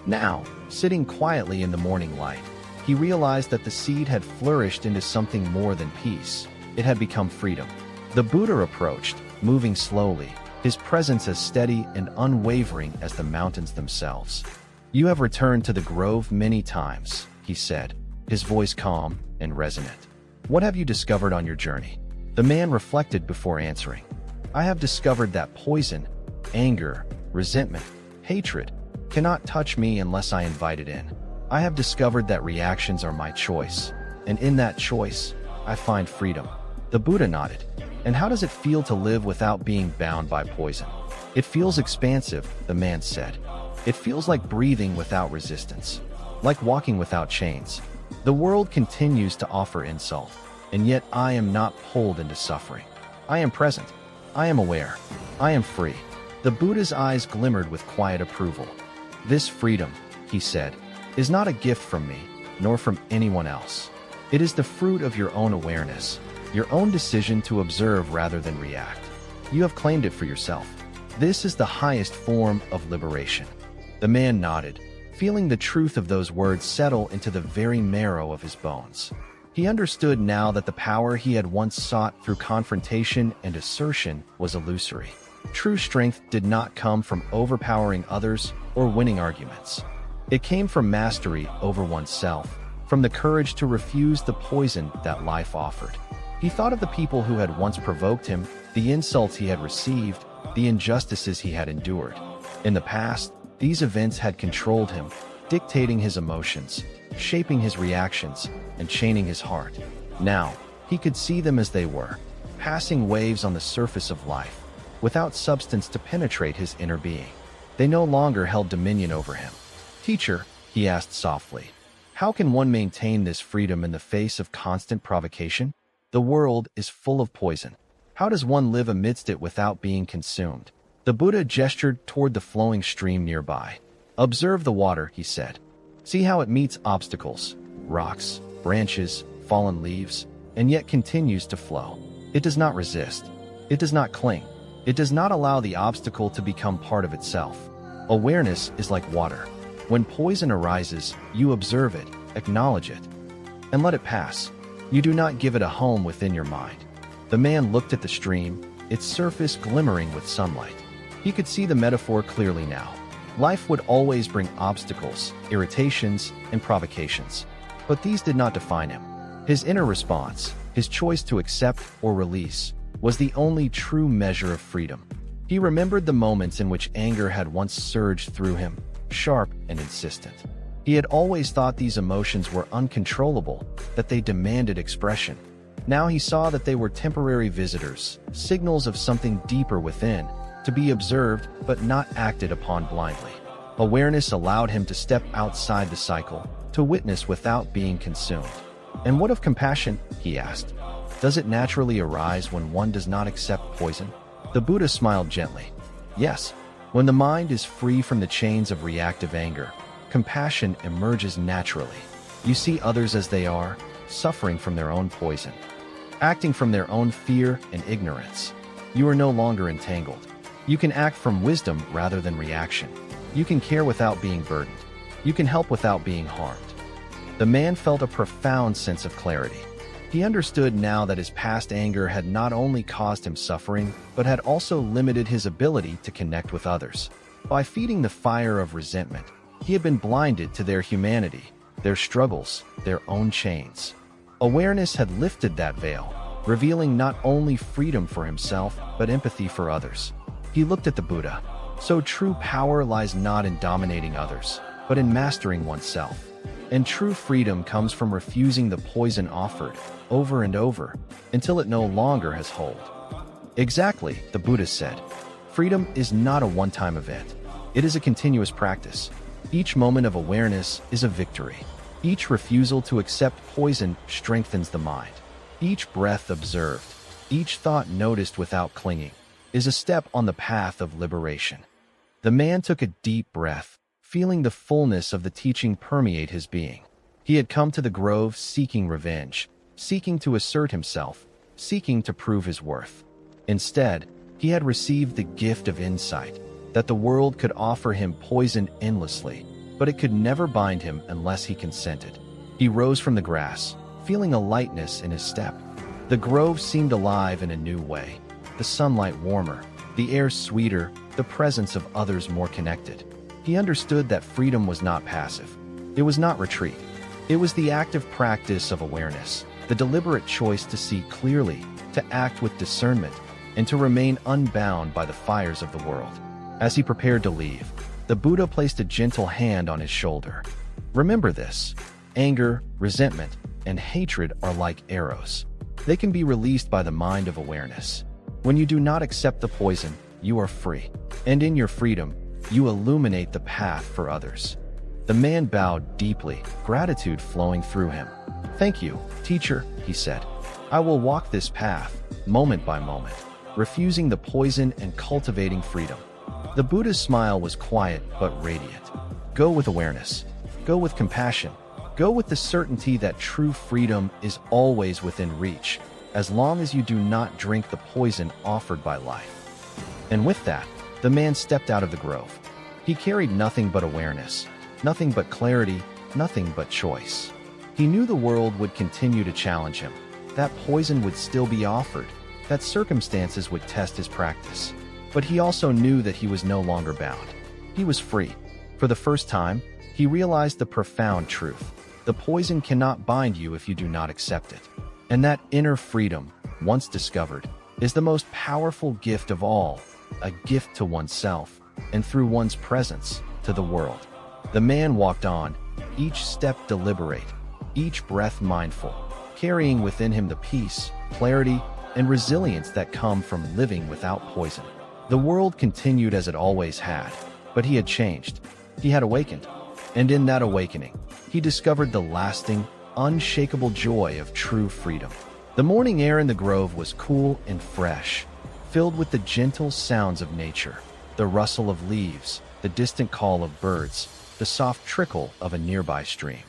Now, sitting quietly in the morning light, he realized that the seed had flourished into something more than peace. It had become freedom. The Buddha approached, moving slowly, his presence as steady and unwavering as the mountains themselves. "You have returned to the grove many times," he said, his voice calm and resonant. "What have you discovered on your journey?" The man reflected before answering. "I have discovered that poison, anger, resentment, hatred, cannot touch me unless I invite it in. I have discovered that reactions are my choice, and in that choice, I find freedom." The Buddha nodded. And how does it feel to live without being bound by poison? It feels expansive, the man said. It feels like breathing without resistance, like walking without chains. The world continues to offer insult, and yet I am not pulled into suffering. I am present. I am aware. I am free. The Buddha's eyes glimmered with quiet approval. This freedom, he said, is not a gift from me, nor from anyone else. It is the fruit of your own awareness, your own decision to observe rather than react. You have claimed it for yourself. This is the highest form of liberation. The man nodded, feeling the truth of those words settle into the very marrow of his bones. He understood now that the power he had once sought through confrontation and assertion was illusory. True strength did not come from overpowering others or winning arguments. It came from mastery over oneself, from the courage to refuse the poison that life offered. He thought of the people who had once provoked him, the insults he had received, the injustices he had endured. In the past, these events had controlled him, dictating his emotions, shaping his reactions, and chaining his heart. Now, he could see them as they were, passing waves on the surface of life, without substance to penetrate his inner being. They no longer held dominion over him. "Teacher," he asked softly, "how can one maintain this freedom in the face of constant provocation? The world is full of poison. How does one live amidst it without being consumed?" The Buddha gestured toward the flowing stream nearby. "Observe the water," he said. "See how it meets obstacles, rocks, branches, fallen leaves, and yet continues to flow. It does not resist. It does not cling. It does not allow the obstacle to become part of itself. Awareness is like water. When poison arises, you observe it, acknowledge it, and let it pass. You do not give it a home within your mind." The man looked at the stream, its surface glimmering with sunlight. He could see the metaphor clearly now. Life would always bring obstacles, irritations, and provocations. But these did not define him. His inner response, his choice to accept or release, was the only true measure of freedom. He remembered the moments in which anger had once surged through him, sharp and insistent. He had always thought these emotions were uncontrollable, that they demanded expression. Now he saw that they were temporary visitors, signals of something deeper within, to be observed but not acted upon blindly. Awareness allowed him to step outside the cycle, to witness without being consumed. "And what of compassion?" he asked. "Does it naturally arise when one does not accept poison?" The Buddha smiled gently. "Yes. When the mind is free from the chains of reactive anger, compassion emerges naturally. You see others as they are, suffering from their own poison, acting from their own fear and ignorance. You are no longer entangled. You can act from wisdom rather than reaction. You can care without being burdened. You can help without being harmed." The man felt a profound sense of clarity. He understood now that his past anger had not only caused him suffering, but had also limited his ability to connect with others. By feeding the fire of resentment, he had been blinded to their humanity, their struggles, their own chains. Awareness had lifted that veil, revealing not only freedom for himself, but empathy for others. He looked at the Buddha. So true power lies not in dominating others, but in mastering oneself. And true freedom comes from refusing the poison offered, over and over, until it no longer has hold. "Exactly," the Buddha said. "Freedom is not a one-time event. It is a continuous practice. Each moment of awareness is a victory. Each refusal to accept poison strengthens the mind. Each breath observed, each thought noticed without clinging, is a step on the path of liberation." The man took a deep breath, feeling the fullness of the teaching permeate his being. He had come to the grove seeking revenge, seeking to assert himself, seeking to prove his worth. Instead, he had received the gift of insight, that the world could offer him poison endlessly, but it could never bind him unless he consented. He rose from the grass, feeling a lightness in his step. The grove seemed alive in a new way. The sunlight warmer, the air sweeter, the presence of others more connected. He understood that freedom was not passive. It was not retreat. It was the active practice of awareness, the deliberate choice to see clearly, to act with discernment, and to remain unbound by the fires of the world. As he prepared to leave, the Buddha placed a gentle hand on his shoulder. "Remember this. Anger, resentment, and hatred are like arrows. They can be released by the mind of awareness. When you do not accept the poison, you are free. And in your freedom, you illuminate the path for others. The man bowed deeply, gratitude flowing through him. "Thank you, teacher," he said. "I will walk this path, moment by moment, refusing the poison and cultivating freedom." The Buddha's smile was quiet but radiant. Go with awareness. Go with compassion. Go with the certainty that true freedom is always within reach, as long as you do not drink the poison offered by life. And with that, the man stepped out of the grove. He carried nothing but awareness, nothing but clarity, nothing but choice. He knew the world would continue to challenge him, that poison would still be offered, that circumstances would test his practice. But he also knew that he was no longer bound. He was free. For the first time, he realized the profound truth. The poison cannot bind you if you do not accept it. And that inner freedom, once discovered, is the most powerful gift of all, a gift to oneself, and through one's presence, to the world. The man walked on, each step deliberate, each breath mindful, carrying within him the peace, clarity, and resilience that come from living without poison. The world continued as it always had, but he had changed. He had awakened. And in that awakening, he discovered the lasting, unshakable joy of true freedom. The morning air in the grove was cool and fresh, filled with the gentle sounds of nature, the rustle of leaves, the distant call of birds, the soft trickle of a nearby stream.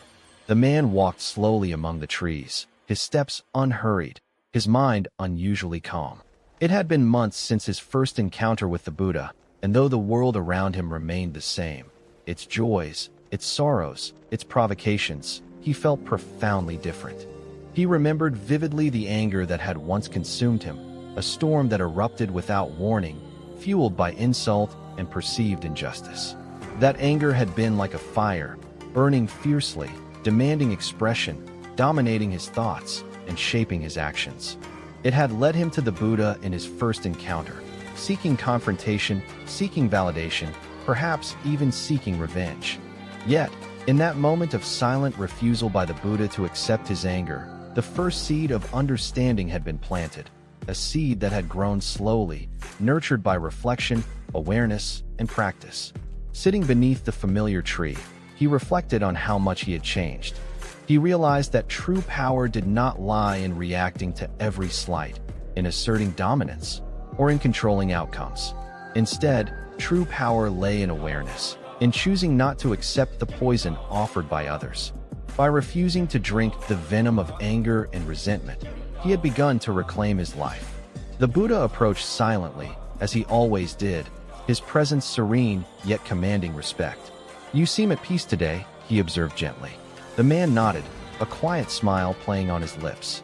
The man walked slowly among the trees, his steps unhurried, his mind unusually calm. It had been months since his first encounter with the Buddha, and though the world around him remained the same, its joys, its sorrows, its provocations, he felt profoundly different. He remembered vividly the anger that had once consumed him, a storm that erupted without warning, fueled by insult and perceived injustice. That anger had been like a fire, burning fiercely, demanding expression, dominating his thoughts, and shaping his actions. It had led him to the Buddha in his first encounter, seeking confrontation, seeking validation, perhaps even seeking revenge. Yet, in that moment of silent refusal by the Buddha to accept his anger, the first seed of understanding had been planted, a seed that had grown slowly, nurtured by reflection, awareness, and practice. Sitting beneath the familiar tree, he reflected on how much he had changed. He realized that true power did not lie in reacting to every slight, in asserting dominance, or in controlling outcomes. Instead, true power lay in awareness, in choosing not to accept the poison offered by others. By refusing to drink the venom of anger and resentment, he had begun to reclaim his life. The Buddha approached silently, as he always did, his presence serene yet commanding respect. "You seem at peace today," he observed gently. The man nodded, a quiet smile playing on his lips.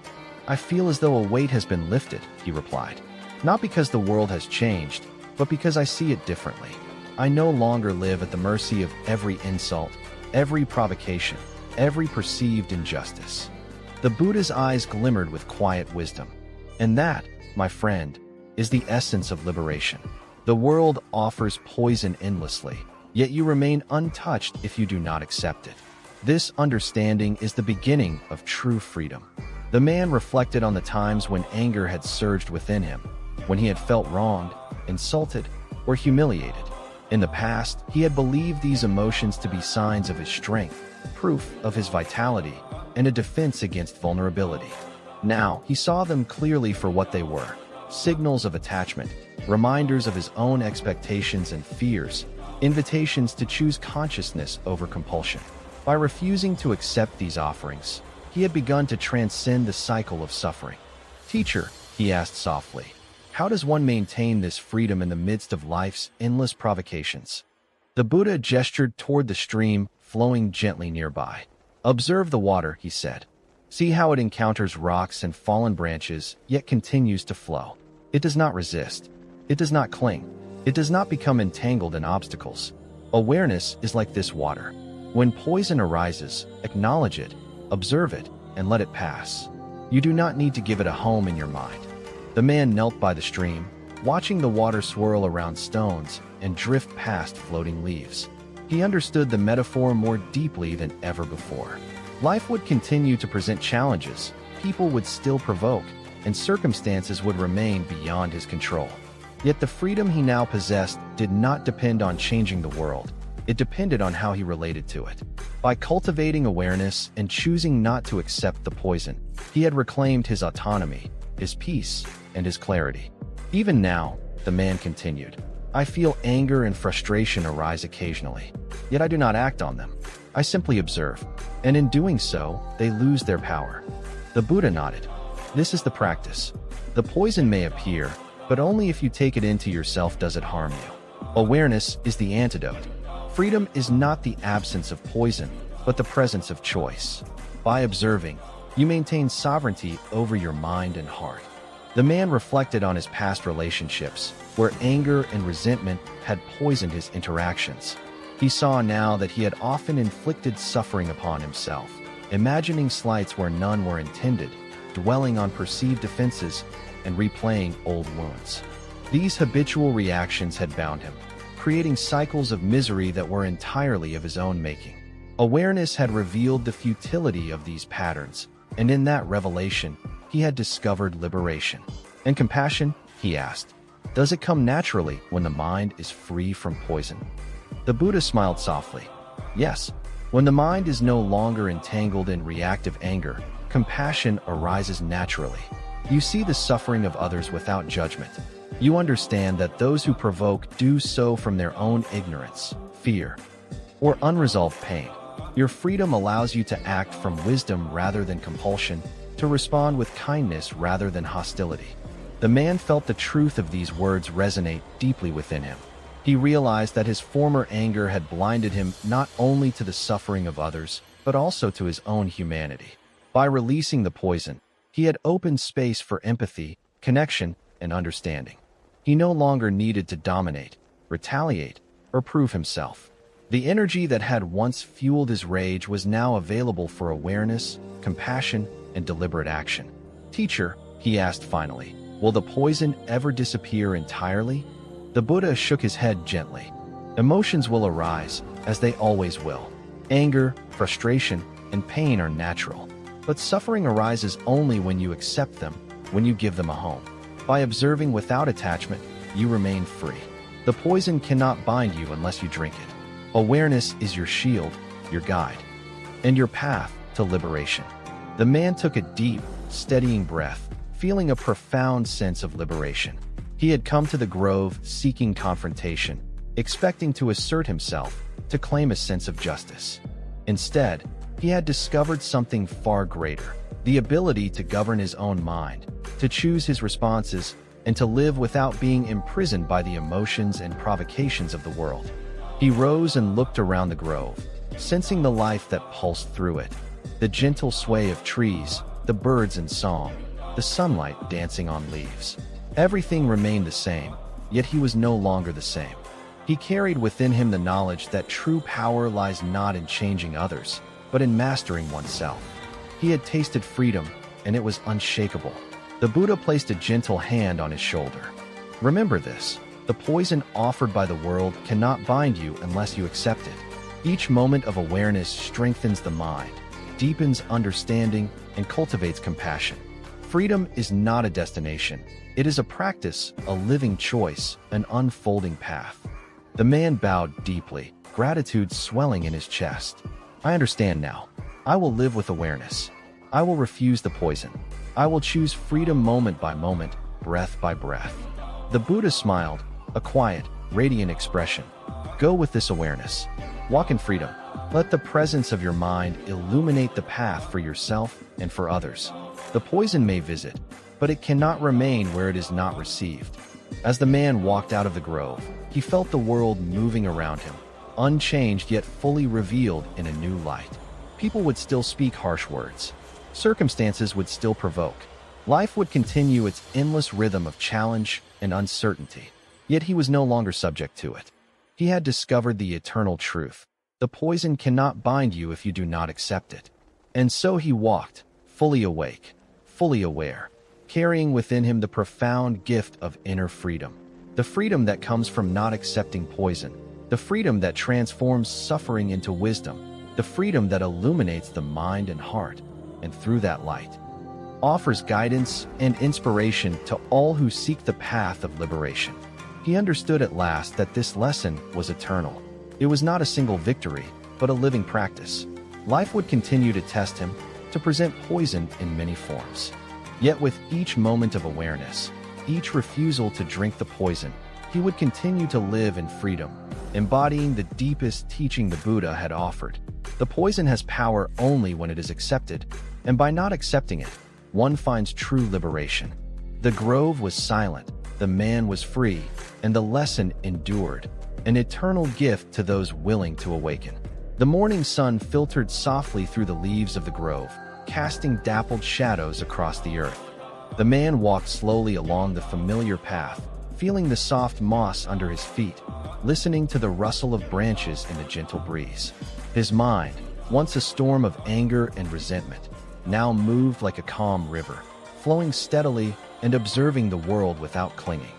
"I feel as though a weight has been lifted," he replied. "Not because the world has changed, but because I see it differently. I no longer live at the mercy of every insult, every provocation, every perceived injustice." The Buddha's eyes glimmered with quiet wisdom. And that, my friend, is the essence of liberation. The world offers poison endlessly, yet you remain untouched if you do not accept it. This understanding is the beginning of true freedom. The man reflected on the times when anger had surged within him, when he had felt wronged, insulted, or humiliated. In the past, he had believed these emotions to be signs of his strength, proof of his vitality, and a defense against vulnerability. Now, he saw them clearly for what they were, signals of attachment, reminders of his own expectations and fears, invitations to choose consciousness over compulsion. By refusing to accept these offerings, he had begun to transcend the cycle of suffering. "Teacher," he asked softly, "how does one maintain this freedom in the midst of life's endless provocations?" The Buddha gestured toward the stream flowing gently nearby. "Observe the water," he said. "See how it encounters rocks and fallen branches, yet continues to flow. It does not resist. It does not cling. It does not become entangled in obstacles. Awareness is like this water. When poison arises, acknowledge it, observe it, and let it pass. You do not need to give it a home in your mind." The man knelt by the stream, watching the water swirl around stones and drift past floating leaves. He understood the metaphor more deeply than ever before. Life would continue to present challenges, people would still provoke, and circumstances would remain beyond his control. Yet the freedom he now possessed did not depend on changing the world. It depended on how he related to it. By cultivating awareness and choosing not to accept the poison, he had reclaimed his autonomy, his peace, and his clarity. Even now, the man continued, I feel anger and frustration arise occasionally, yet I do not act on them. I simply observe, and in doing so, they lose their power. The Buddha nodded. This is the practice. The poison may appear, but only if you take it into yourself does it harm you. Awareness is the antidote. Freedom is not the absence of poison, but the presence of choice. By observing, you maintain sovereignty over your mind and heart. The man reflected on his past relationships, where anger and resentment had poisoned his interactions. He saw now that he had often inflicted suffering upon himself, imagining slights where none were intended, dwelling on perceived offenses, and replaying old wounds. These habitual reactions had bound him, creating cycles of misery that were entirely of his own making. Awareness had revealed the futility of these patterns, and in that revelation, he had discovered liberation. And compassion, he asked, does it come naturally when the mind is free from poison? The Buddha smiled softly. Yes, when the mind is no longer entangled in reactive anger, compassion arises naturally. You see the suffering of others without judgment. You understand that those who provoke do so from their own ignorance, fear, or unresolved pain. Your freedom allows you to act from wisdom rather than compulsion, to respond with kindness rather than hostility. The man felt the truth of these words resonate deeply within him. He realized that his former anger had blinded him not only to the suffering of others, but also to his own humanity. By releasing the poison, he had opened space for empathy, connection, and understanding. He no longer needed to dominate, retaliate, or prove himself. The energy that had once fueled his rage was now available for awareness, compassion, and deliberate action. Teacher, he asked finally, will the poison ever disappear entirely? The Buddha shook his head gently. Emotions will arise, as they always will. Anger, frustration, and pain are natural. But suffering arises only when you accept them, when you give them a home. By observing without attachment, you remain free. The poison cannot bind you unless you drink it. Awareness is your shield, your guide, and your path to liberation. The man took a deep, steadying breath, feeling a profound sense of liberation. He had come to the grove seeking confrontation, expecting to assert himself, to claim a sense of justice. Instead, he had discovered something far greater, the ability to govern his own mind, to choose his responses, and to live without being imprisoned by the emotions and provocations of the world. He rose and looked around the grove, sensing the life that pulsed through it, the gentle sway of trees, the birds in song, the sunlight dancing on leaves. Everything remained the same, yet he was no longer the same. He carried within him the knowledge that true power lies not in changing others, but in mastering oneself. He had tasted freedom, and it was unshakable. The Buddha placed a gentle hand on his shoulder. Remember this, the poison offered by the world cannot bind you unless you accept it. Each moment of awareness strengthens the mind, deepens understanding, and cultivates compassion. Freedom is not a destination. It is a practice, a living choice, an unfolding path. The man bowed deeply, gratitude swelling in his chest. I understand now. I will live with awareness. I will refuse the poison. I will choose freedom moment by moment, breath by breath. The Buddha smiled, a quiet, radiant expression. Go with this awareness. Walk in freedom. Let the presence of your mind illuminate the path for yourself and for others. The poison may visit, but it cannot remain where it is not received. As the man walked out of the grove, he felt the world moving around him, unchanged yet fully revealed in a new light. People would still speak harsh words. Circumstances would still provoke. Life would continue its endless rhythm of challenge and uncertainty. Yet he was no longer subject to it. He had discovered the eternal truth. The poison cannot bind you if you do not accept it. And so he walked, fully awake, fully aware, carrying within him the profound gift of inner freedom. The freedom that comes from not accepting poison. The freedom that transforms suffering into wisdom. The freedom that illuminates the mind and heart. And through that light, offers guidance and inspiration to all who seek the path of liberation. He understood at last that this lesson was eternal. It was not a single victory, but a living practice. Life would continue to test him, to present poison in many forms. Yet with each moment of awareness, each refusal to drink the poison, he would continue to live in freedom, embodying the deepest teaching the Buddha had offered. The poison has power only when it is accepted, and by not accepting it, one finds true liberation. The grove was silent, the man was free, and the lesson endured, an eternal gift to those willing to awaken. The morning sun filtered softly through the leaves of the grove, casting dappled shadows across the earth. The man walked slowly along the familiar path, feeling the soft moss under his feet, listening to the rustle of branches in the gentle breeze. His mind, once a storm of anger and resentment, now moved like a calm river, flowing steadily and observing the world without clinging.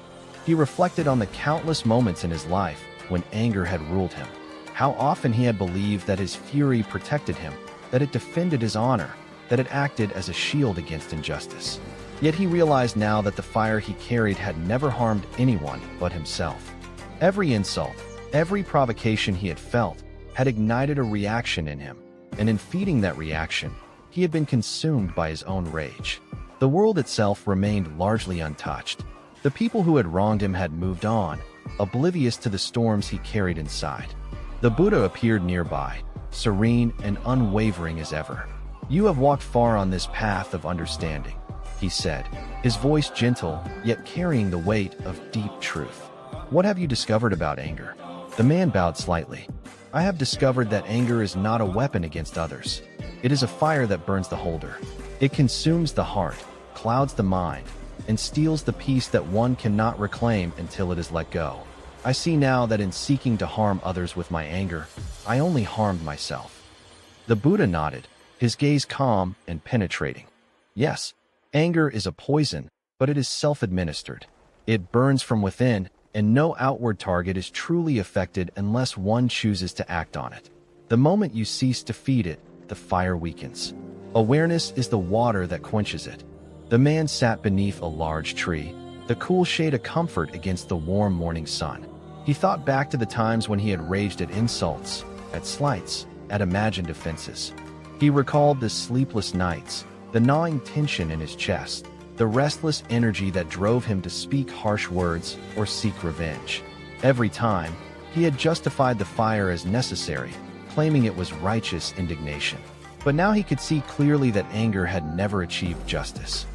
He reflected on the countless moments in his life when anger had ruled him, how often he had believed that his fury protected him, that it defended his honor, that it acted as a shield against injustice. Yet he realized now that the fire he carried had never harmed anyone but himself. Every insult, every provocation he had felt, had ignited a reaction in him, and in feeding that reaction, he had been consumed by his own rage. The world itself remained largely untouched. The people who had wronged him had moved on, oblivious to the storms he carried inside. The Buddha appeared nearby, serene and unwavering as ever. "You have walked far on this path of understanding," he said, his voice gentle, yet carrying the weight of deep truth. "What have you discovered about anger?" The man bowed slightly. "I have discovered that anger is not a weapon against others. It is a fire that burns the holder. It consumes the heart, clouds the mind, and steals the peace that one cannot reclaim until it is let go. I see now that in seeking to harm others with my anger, I only harmed myself." The Buddha nodded, his gaze calm and penetrating. "Yes, anger is a poison, but it is self-administered. It burns from within, and no outward target is truly affected unless one chooses to act on it. The moment you cease to feed it, the fire weakens. Awareness is the water that quenches it." The man sat beneath a large tree, the cool shade a comfort against the warm morning sun. He thought back to the times when he had raged at insults, at slights, at imagined offenses. He recalled the sleepless nights, the gnawing tension in his chest, the restless energy that drove him to speak harsh words or seek revenge. Every time, he had justified the fire as necessary, claiming it was righteous indignation. But now he could see clearly that anger had never achieved justice.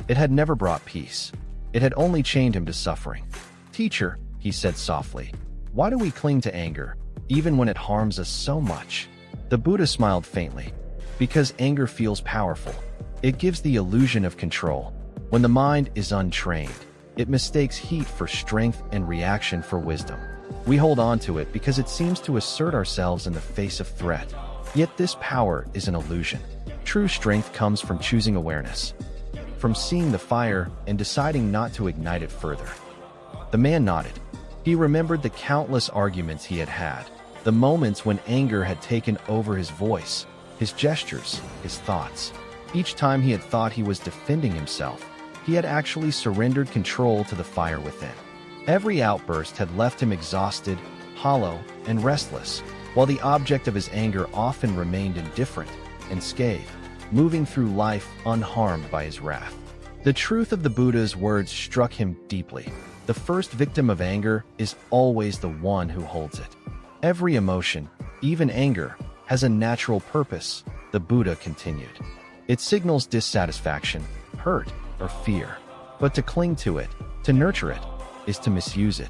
It had never brought peace. It had only chained him to suffering. "Teacher," he said softly, "why do we cling to anger, even when it harms us so much?" The Buddha smiled faintly. "Because anger feels powerful. It gives the illusion of control. When the mind is untrained, it mistakes heat for strength and reaction for wisdom. We hold on to it because it seems to assert ourselves in the face of threat. Yet this power is an illusion. True strength comes from choosing awareness, from seeing the fire and deciding not to ignite it further." The man nodded. He remembered the countless arguments he had had, the moments when anger had taken over his voice, his gestures, his thoughts. Each time he had thought he was defending himself, he had actually surrendered control to the fire within. Every outburst had left him exhausted, hollow, and restless, while the object of his anger often remained indifferent and scathed, moving through life unharmed by his wrath. The truth of the Buddha's words struck him deeply. The first victim of anger is always the one who holds it. Every emotion, even anger, has a natural purpose, the Buddha continued. It signals dissatisfaction, hurt, or fear. But to cling to it, to nurture it, is to misuse it.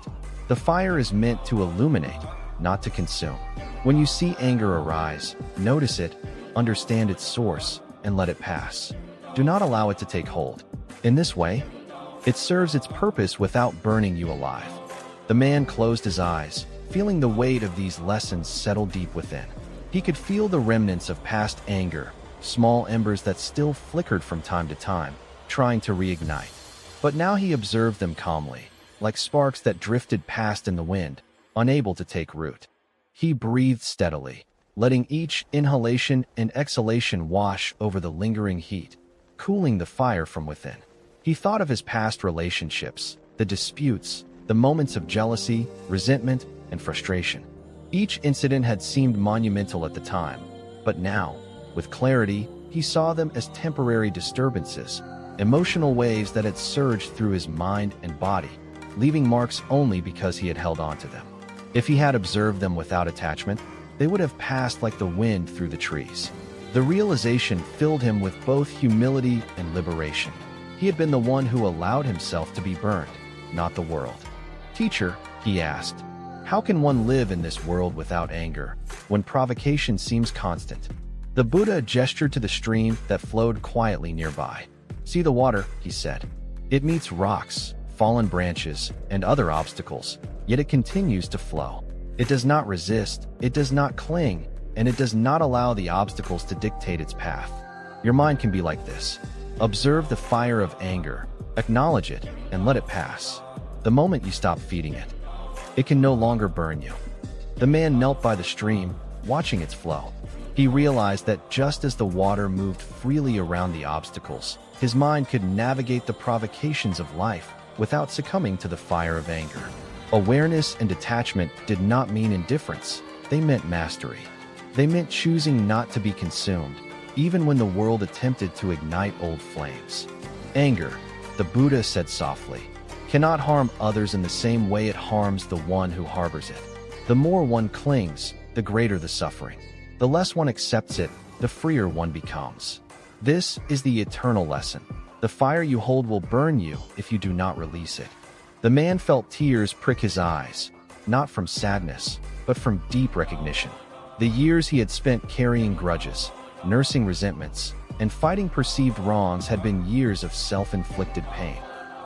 The fire is meant to illuminate, not to consume. When you see anger arise, notice it, understand its source, and let it pass. Do not allow it to take hold. In this way, it serves its purpose without burning you alive. The man closed his eyes, feeling the weight of these lessons settle deep within. He could feel the remnants of past anger, small embers that still flickered from time to time, trying to reignite. But now he observed them calmly, like sparks that drifted past in the wind, unable to take root. He breathed steadily, letting each inhalation and exhalation wash over the lingering heat. cooling the fire from within. He thought of his past relationships, the disputes, the moments of jealousy, resentment, and frustration. Each incident had seemed monumental at the time, but now, with clarity, he saw them as temporary disturbances, emotional waves that had surged through his mind and body, leaving marks only because he had held on to them. If he had observed them without attachment, they would have passed like the wind through the trees. The realization filled him with both humility and liberation. He had been the one who allowed himself to be burned, not the world. "Teacher," he asked, "how can one live in this world without anger, when provocation seems constant?" The Buddha gestured to the stream that flowed quietly nearby. "See the water," he said. "It meets rocks, fallen branches, and other obstacles, yet it continues to flow. It does not resist, it does not cling, and it does not allow the obstacles to dictate its path. Your mind can be like this. Observe the fire of anger, acknowledge it, and let it pass. The moment you stop feeding it, it can no longer burn you." The man knelt by the stream, watching its flow. He realized that just as the water moved freely around the obstacles, his mind could navigate the provocations of life without succumbing to the fire of anger. Awareness and detachment did not mean indifference, they meant mastery. They meant choosing not to be consumed, even when the world attempted to ignite old flames. Anger, the Buddha said softly, cannot harm others in the same way it harms the one who harbors it. The more one clings, the greater the suffering. The less one accepts it, the freer one becomes. This is the eternal lesson. The fire you hold will burn you if you do not release it. The man felt tears prick his eyes, not from sadness, but from deep recognition. The years he had spent carrying grudges, nursing resentments, and fighting perceived wrongs had been years of self-inflicted pain.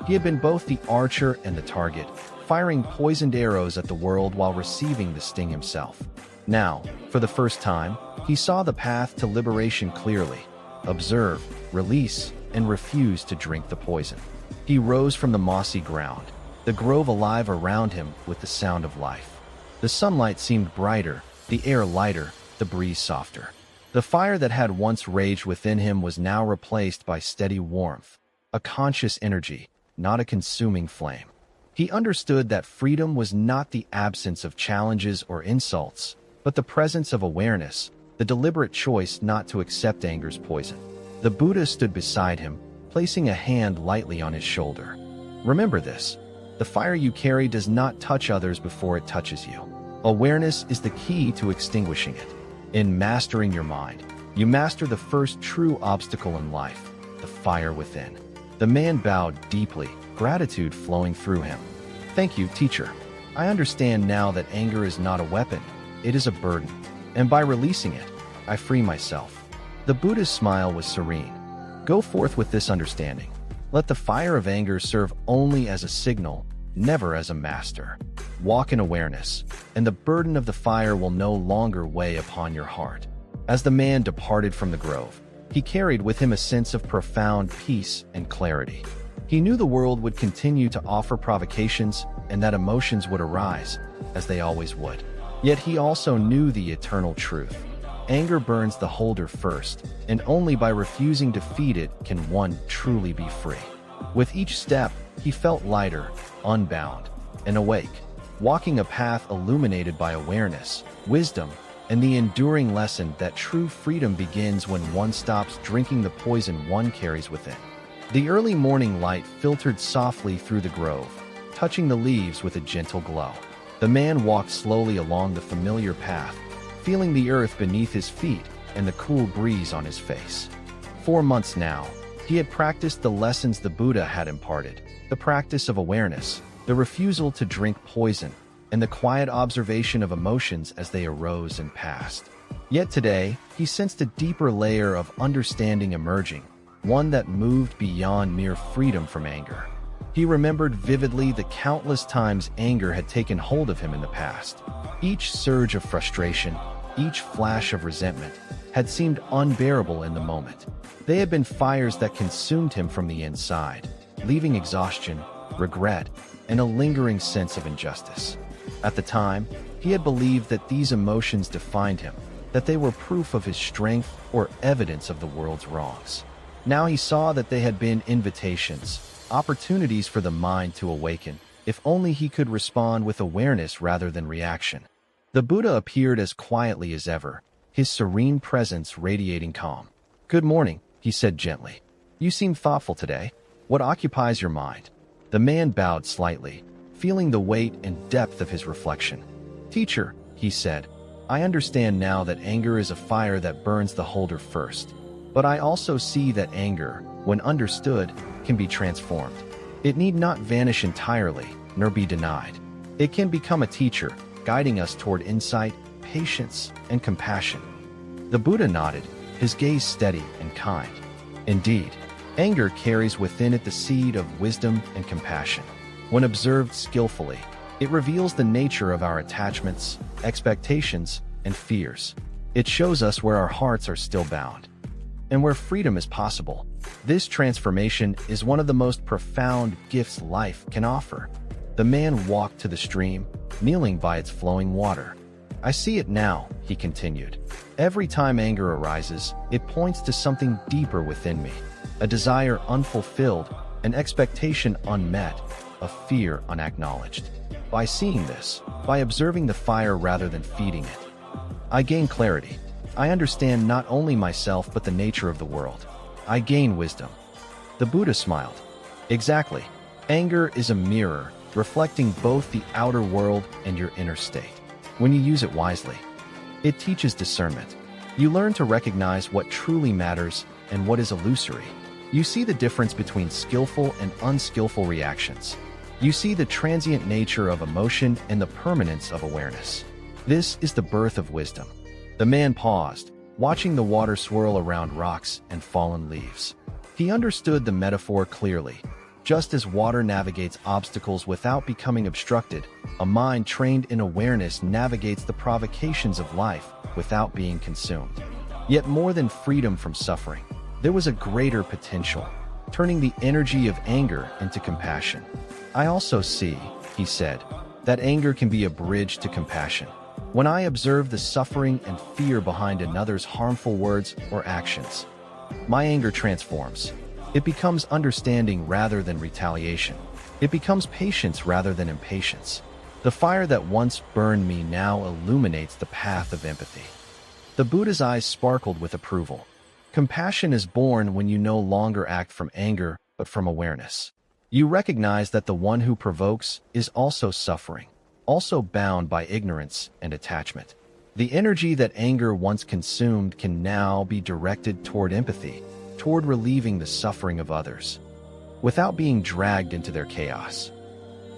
He had been both the archer and the target, firing poisoned arrows at the world while receiving the sting himself. Now, for the first time, he saw the path to liberation clearly. Observe, release, and refuse to drink the poison. He rose from the mossy ground, the grove alive around him with the sound of life. The sunlight seemed brighter, the air lighter, the breeze softer. The fire that had once raged within him was now replaced by steady warmth, a conscious energy, not a consuming flame. He understood that freedom was not the absence of challenges or insults, but the presence of awareness, the deliberate choice not to accept anger's poison. The Buddha stood beside him, placing a hand lightly on his shoulder. "Remember this. The fire you carry does not touch others before it touches you. Awareness is the key to extinguishing it. In mastering your mind, you master the first true obstacle in life, the fire within." The man bowed deeply, gratitude flowing through him. "Thank you, teacher. I understand now that anger is not a weapon, it is a burden. And by releasing it, I free myself." The Buddha's smile was serene. "Go forth with this understanding. Let the fire of anger serve only as a signal, never as a master. Walk in awareness, and the burden of the fire will no longer weigh upon your heart." As the man departed from the grove, he carried with him a sense of profound peace and clarity. He knew the world would continue to offer provocations and that emotions would arise, as they always would. Yet he also knew the eternal truth. Anger burns the holder first, and only by refusing to feed it can one truly be free. With each step, he felt lighter, unbound, and awake, walking a path illuminated by awareness, wisdom, and the enduring lesson that true freedom begins when one stops drinking the poison one carries within. The early morning light filtered softly through the grove, touching the leaves with a gentle glow. The man walked slowly along the familiar path, feeling the earth beneath his feet and the cool breeze on his face. 4 months now, he had practiced the lessons the Buddha had imparted, the practice of awareness, the refusal to drink poison, and the quiet observation of emotions as they arose and passed. Yet today, he sensed a deeper layer of understanding emerging, one that moved beyond mere freedom from anger. He remembered vividly the countless times anger had taken hold of him in the past. Each surge of frustration, each flash of resentment, had seemed unbearable in the moment. They had been fires that consumed him from the inside, leaving exhaustion, regret, and a lingering sense of injustice. At the time, he had believed that these emotions defined him, that they were proof of his strength or evidence of the world's wrongs. Now he saw that they had been invitations, opportunities for the mind to awaken, if only he could respond with awareness rather than reaction. The Buddha appeared as quietly as ever, his serene presence radiating calm. "Good morning," he said gently. "You seem thoughtful today. What occupies your mind?" The man bowed slightly, feeling the weight and depth of his reflection. "Teacher," he said, "I understand now that anger is a fire that burns the holder first. But I also see that anger, when understood, can be transformed. It need not vanish entirely, nor be denied. It can become a teacher, guiding us toward insight, patience, and compassion." The Buddha nodded, his gaze steady and kind. Indeed, anger carries within it the seed of wisdom and compassion. When observed skillfully, it reveals the nature of our attachments, expectations, and fears. It shows us where our hearts are still bound and where freedom is possible. This transformation is one of the most profound gifts life can offer. The man walked to the stream, kneeling by its flowing water. "I see it now," he continued. "Every time anger arises, it points to something deeper within me, a desire unfulfilled, an expectation unmet, a fear unacknowledged. By seeing this, by observing the fire rather than feeding it, I gain clarity. I understand not only myself but the nature of the world. I gain wisdom." The Buddha smiled. "Exactly. Anger is a mirror, reflecting both the outer world and your inner state. When you use it wisely, it teaches discernment. You learn to recognize what truly matters and what is illusory. You see the difference between skillful and unskillful reactions. You see the transient nature of emotion and the permanence of awareness. This is the birth of wisdom." The man paused, watching the water swirl around rocks and fallen leaves. He understood the metaphor clearly. Just as water navigates obstacles without becoming obstructed, a mind trained in awareness navigates the provocations of life without being consumed. Yet more than freedom from suffering, there was a greater potential, turning the energy of anger into compassion. "I also see," he said, "that anger can be a bridge to compassion. When I observe the suffering and fear behind another's harmful words or actions, my anger transforms. It becomes understanding rather than retaliation. It becomes patience rather than impatience. The fire that once burned me now illuminates the path of empathy." The Buddha's eyes sparkled with approval. Compassion is born when you no longer act from anger, but from awareness. You recognize that the one who provokes is also suffering, also bound by ignorance and attachment. The energy that anger once consumed can now be directed toward empathy, toward relieving the suffering of others, without being dragged into their chaos.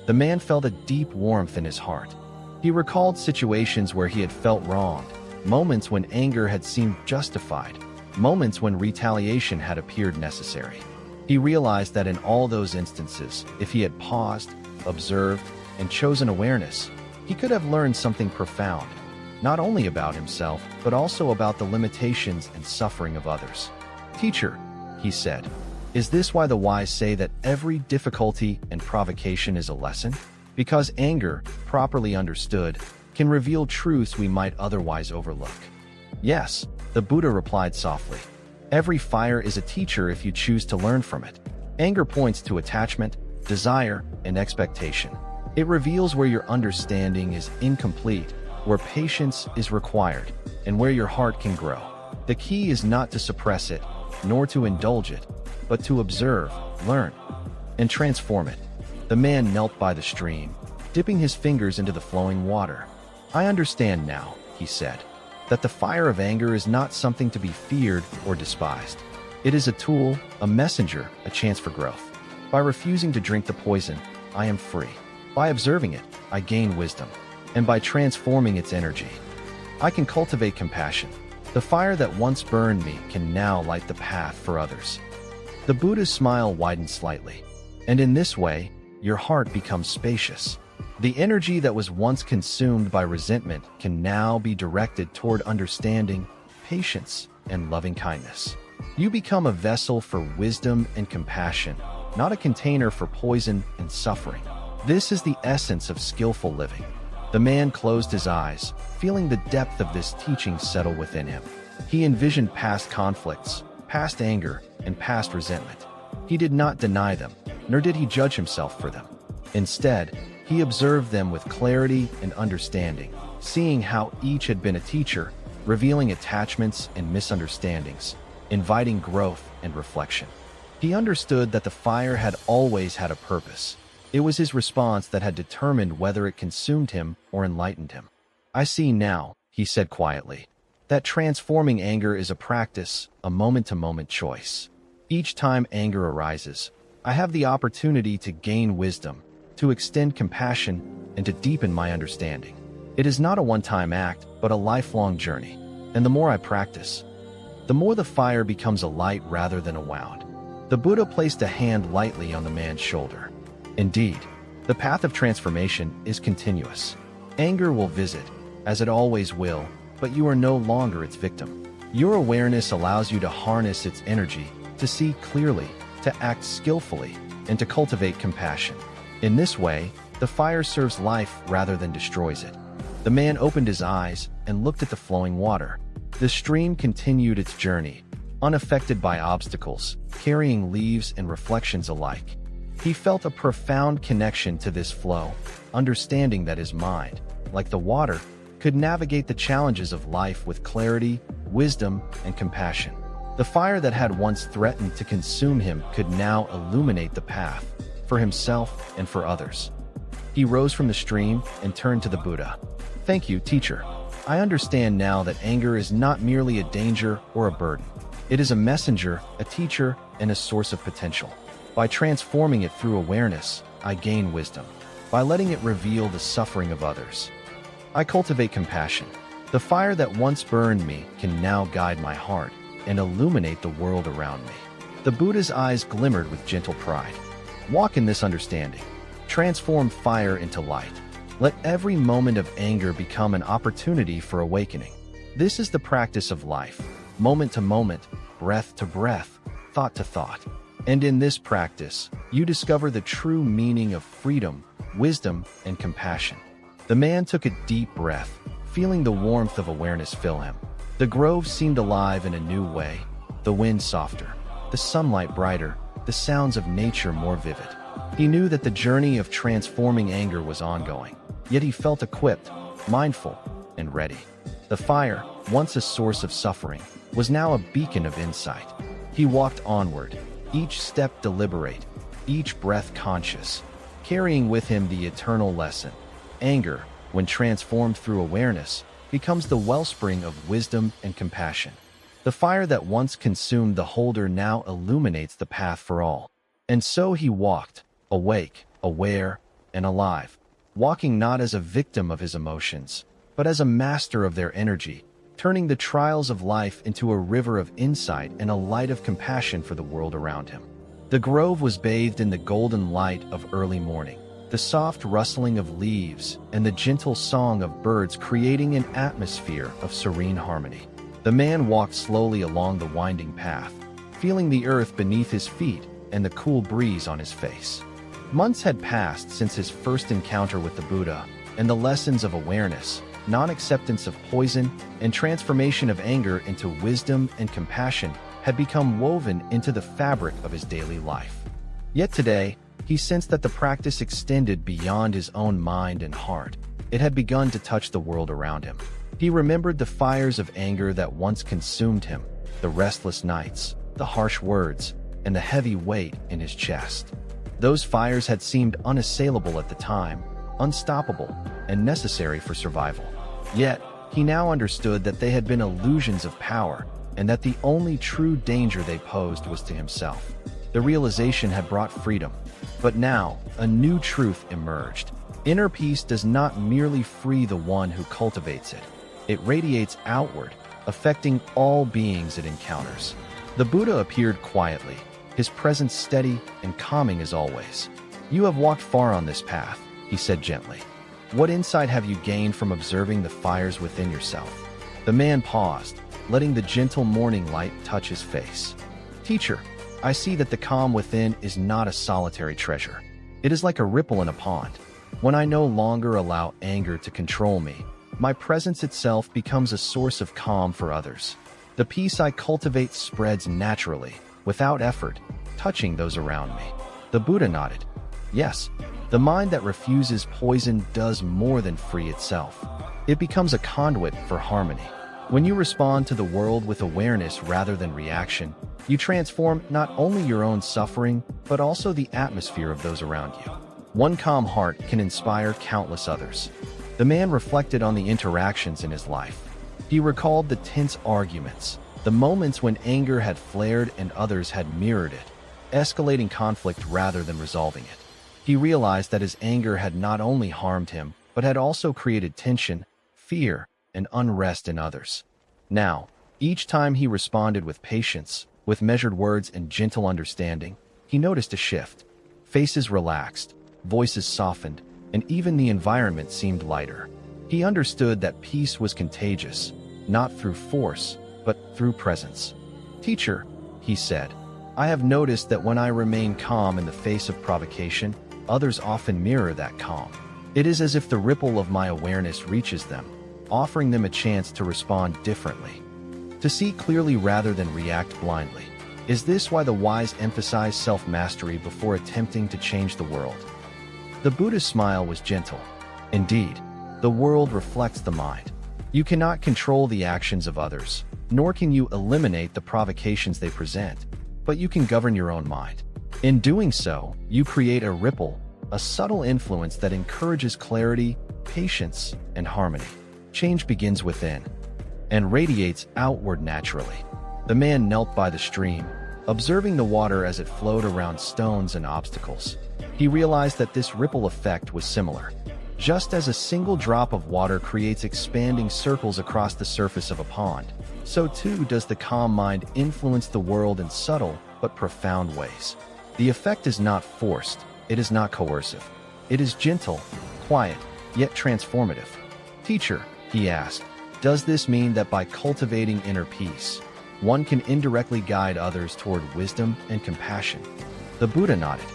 The man felt a deep warmth in his heart. He recalled situations where he had felt wronged, moments when anger had seemed justified, moments when retaliation had appeared necessary. He realized that in all those instances, if he had paused, observed, and chosen awareness, he could have learned something profound, not only about himself, but also about the limitations and suffering of others. "Teacher," he said, "is this why the wise say that every difficulty and provocation is a lesson? Because anger, properly understood, can reveal truths we might otherwise overlook." "Yes," the Buddha replied softly. "Every fire is a teacher if you choose to learn from it. Anger points to attachment, desire, and expectation. It reveals where your understanding is incomplete, where patience is required, and where your heart can grow. The key is not to suppress it, nor to indulge it, but to observe, learn, and transform it." The man knelt by the stream, dipping his fingers into the flowing water. "I understand now," he said, "that the fire of anger is not something to be feared or despised. It is a tool, a messenger, a chance for growth. By refusing to drink the poison, I am free. By observing it, I gain wisdom. And by transforming its energy, I can cultivate compassion. The fire that once burned me can now light the path for others." The Buddha's smile widened slightly. "And in this way, your heart becomes spacious. The energy that was once consumed by resentment can now be directed toward understanding, patience, and loving kindness. You become a vessel for wisdom and compassion, not a container for poison and suffering. This is the essence of skillful living." The man closed his eyes, feeling the depth of this teaching settle within him. He envisioned past conflicts, past anger, and past resentment. He did not deny them, nor did he judge himself for them. Instead, he observed them with clarity and understanding, seeing how each had been a teacher, revealing attachments and misunderstandings, inviting growth and reflection. He understood that the fire had always had a purpose. It was his response that had determined whether it consumed him or enlightened him. "I see now," he said quietly, "that transforming anger is a practice, a moment-to-moment choice. Each time anger arises, I have the opportunity to gain wisdom, to extend compassion, and to deepen my understanding. It is not a one-time act, but a lifelong journey. And the more I practice, the more the fire becomes a light rather than a wound." The Buddha placed a hand lightly on the man's shoulder. Indeed, the path of transformation is continuous. Anger will visit, as it always will, but you are no longer its victim. Your awareness allows you to harness its energy, to see clearly, to act skillfully, and to cultivate compassion. In this way, the fire serves life rather than destroys it. The man opened his eyes and looked at the flowing water. The stream continued its journey, unaffected by obstacles, carrying leaves and reflections alike. He felt a profound connection to this flow, understanding that his mind, like the water, could navigate the challenges of life with clarity, wisdom, and compassion. The fire that had once threatened to consume him could now illuminate the path, for himself and for others. He rose from the stream and turned to the Buddha. "Thank you, teacher. I understand now that anger is not merely a danger or a burden. It is a messenger, a teacher, and a source of potential. By transforming it through awareness, I gain wisdom. By letting it reveal the suffering of others, I cultivate compassion. The fire that once burned me can now guide my heart and illuminate the world around me." The Buddha's eyes glimmered with gentle pride. Walk in this understanding. Transform fire into light. Let every moment of anger become an opportunity for awakening. This is the practice of life, moment to moment, breath to breath, thought to thought. And in this practice, you discover the true meaning of freedom, wisdom, and compassion. The man took a deep breath, feeling the warmth of awareness fill him. The grove seemed alive in a new way, the wind softer, the sunlight brighter, the sounds of nature more vivid. He knew that the journey of transforming anger was ongoing, yet he felt equipped, mindful, and ready. The fire, once a source of suffering, was now a beacon of insight. He walked onward, each step deliberate, each breath conscious, carrying with him the eternal lesson. Anger, when transformed through awareness, becomes the wellspring of wisdom and compassion. The fire that once consumed the holder now illuminates the path for all. And so he walked, awake, aware, and alive, walking not as a victim of his emotions, but as a master of their energy, turning the trials of life into a river of insight and a light of compassion for the world around him. The grove was bathed in the golden light of early morning, the soft rustling of leaves and the gentle song of birds creating an atmosphere of serene harmony. The man walked slowly along the winding path, feeling the earth beneath his feet and the cool breeze on his face. Months had passed since his first encounter with the Buddha, and the lessons of awareness, non-acceptance of poison, and transformation of anger into wisdom and compassion had become woven into the fabric of his daily life. Yet today, he sensed that the practice extended beyond his own mind and heart. It had begun to touch the world around him. He remembered the fires of anger that once consumed him, the restless nights, the harsh words, and the heavy weight in his chest. Those fires had seemed unassailable at the time, unstoppable, and necessary for survival. Yet, he now understood that they had been illusions of power, and that the only true danger they posed was to himself. The realization had brought freedom. But now, a new truth emerged. Inner peace does not merely free the one who cultivates it. It radiates outward, affecting all beings it encounters. The Buddha appeared quietly, his presence steady and calming as always. "You have walked far on this path," he said gently. "What insight have you gained from observing the fires within yourself?" The man paused, letting the gentle morning light touch his face. "Teacher, I see that the calm within is not a solitary treasure. It is like a ripple in a pond. When I no longer allow anger to control me, my presence itself becomes a source of calm for others. The peace I cultivate spreads naturally, without effort, touching those around me. The Buddha nodded. Yes, the mind that refuses poison does more than free itself. It becomes a conduit for harmony. When you respond to the world with awareness rather than reaction, you transform not only your own suffering, but also the atmosphere of those around you. One calm heart can inspire countless others. The man reflected on the interactions in his life. He recalled the tense arguments, the moments when anger had flared and others had mirrored it, escalating conflict rather than resolving it. He realized that his anger had not only harmed him, but had also created tension, fear, and unrest in others. Now, each time he responded with patience, with measured words and gentle understanding, he noticed a shift. Faces relaxed, voices softened, and even the environment seemed lighter. He understood that peace was contagious, not through force, but through presence. "Teacher," he said, "I have noticed that when I remain calm in the face of provocation, others often mirror that calm. It is as if the ripple of my awareness reaches them, offering them a chance to respond differently, to see clearly rather than react blindly. Is this why the wise emphasize self-mastery before attempting to change the world?" The Buddha's smile was gentle. Indeed, the world reflects the mind. You cannot control the actions of others, nor can you eliminate the provocations they present, but you can govern your own mind. In doing so, you create a ripple, a subtle influence that encourages clarity, patience, and harmony. Change begins within and radiates outward naturally. The man knelt by the stream, observing the water as it flowed around stones and obstacles. He realized that this ripple effect was similar. Just as a single drop of water creates expanding circles across the surface of a pond, so too does the calm mind influence the world in subtle but profound ways. The effect is not forced, it is not coercive. It is gentle, quiet, yet transformative. "Teacher," he asked, "does this mean that by cultivating inner peace, one can indirectly guide others toward wisdom and compassion?" The Buddha nodded.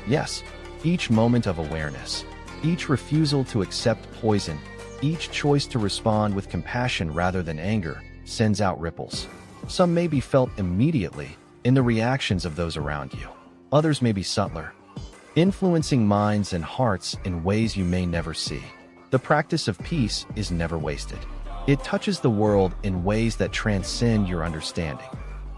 Yes, each moment of awareness, each refusal to accept poison, each choice to respond with compassion rather than anger, sends out ripples. Some may be felt immediately in the reactions of those around you. Others may be subtler, influencing minds and hearts in ways you may never see. The practice of peace is never wasted. It touches the world in ways that transcend your understanding.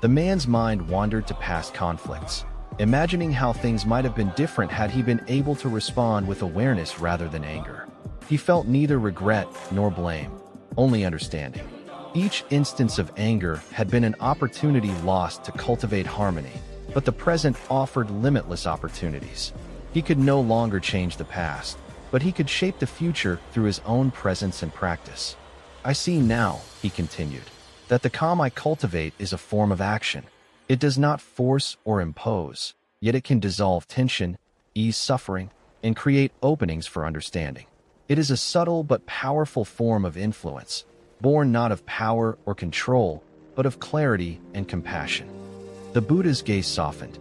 The man's mind wandered to past conflicts, imagining how things might have been different had he been able to respond with awareness rather than anger. He felt neither regret nor blame, only understanding. Each instance of anger had been an opportunity lost to cultivate harmony, but the present offered limitless opportunities. He could no longer change the past, but he could shape the future through his own presence and practice. "I see now," he continued, "that the calm I cultivate is a form of action. It does not force or impose, yet it can dissolve tension, ease suffering, and create openings for understanding. It is a subtle but powerful form of influence, born not of power or control, but of clarity and compassion." The Buddha's gaze softened.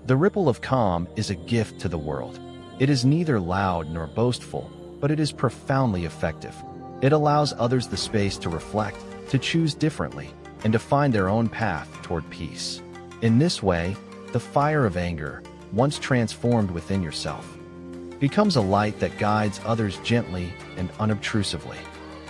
The ripple of calm is a gift to the world. It is neither loud nor boastful, but it is profoundly effective. It allows others the space to reflect, to choose differently, and to find their own path toward peace. In this way, the fire of anger, once transformed within yourself, becomes a light that guides others gently and unobtrusively.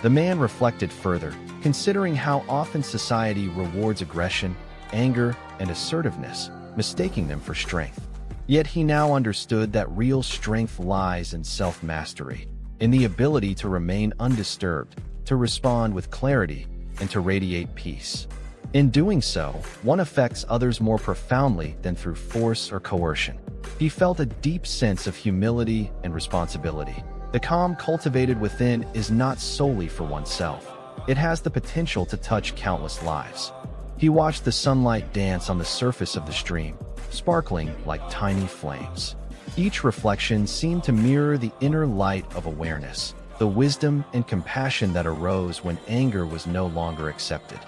The man reflected further, considering how often society rewards aggression, anger, and assertiveness, mistaking them for strength. Yet he now understood that real strength lies in self-mastery, in the ability to remain undisturbed, to respond with clarity, and to radiate peace. In doing so, one affects others more profoundly than through force or coercion. He felt a deep sense of humility and responsibility. The calm cultivated within is not solely for oneself. It has the potential to touch countless lives. He watched the sunlight dance on the surface of the stream, sparkling like tiny flames. Each reflection seemed to mirror the inner light of awareness, the wisdom and compassion that arose when anger was no longer accepted.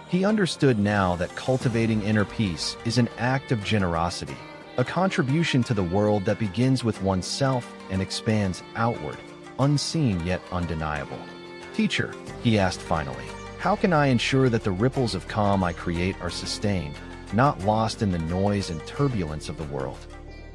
He understood now that cultivating inner peace is an act of generosity, a contribution to the world that begins with oneself and expands outward, unseen yet undeniable. "Teacher," he asked finally, How can I ensure that the ripples of calm I create are sustained, not lost in the noise and turbulence of the world?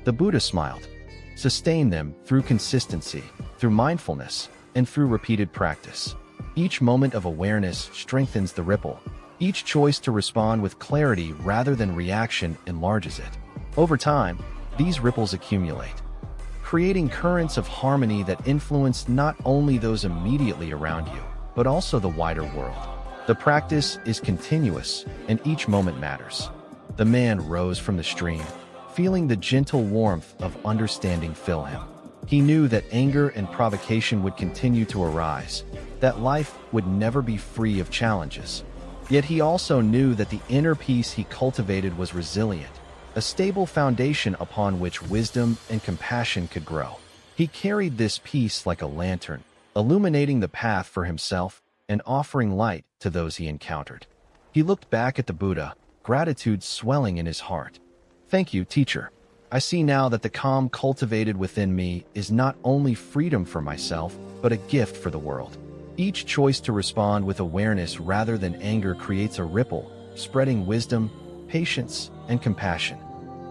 The Buddha smiled. Sustain them through consistency, through mindfulness, and through repeated practice. Each moment of awareness strengthens the ripple. Each choice to respond with clarity rather than reaction enlarges it. Over time, these ripples accumulate, creating currents of harmony that influence not only those immediately around you, but also the wider world. The practice is continuous, and each moment matters. The man rose from the stream, feeling the gentle warmth of understanding fill him. He knew that anger and provocation would continue to arise, that life would never be free of challenges. Yet he also knew that the inner peace he cultivated was resilient, a stable foundation upon which wisdom and compassion could grow. He carried this peace like a lantern, illuminating the path for himself and offering light to those he encountered. He looked back at the Buddha, gratitude swelling in his heart. Thank you, teacher. I see now that the calm cultivated within me is not only freedom for myself, but a gift for the world. Each choice to respond with awareness rather than anger creates a ripple, spreading wisdom, patience, and compassion.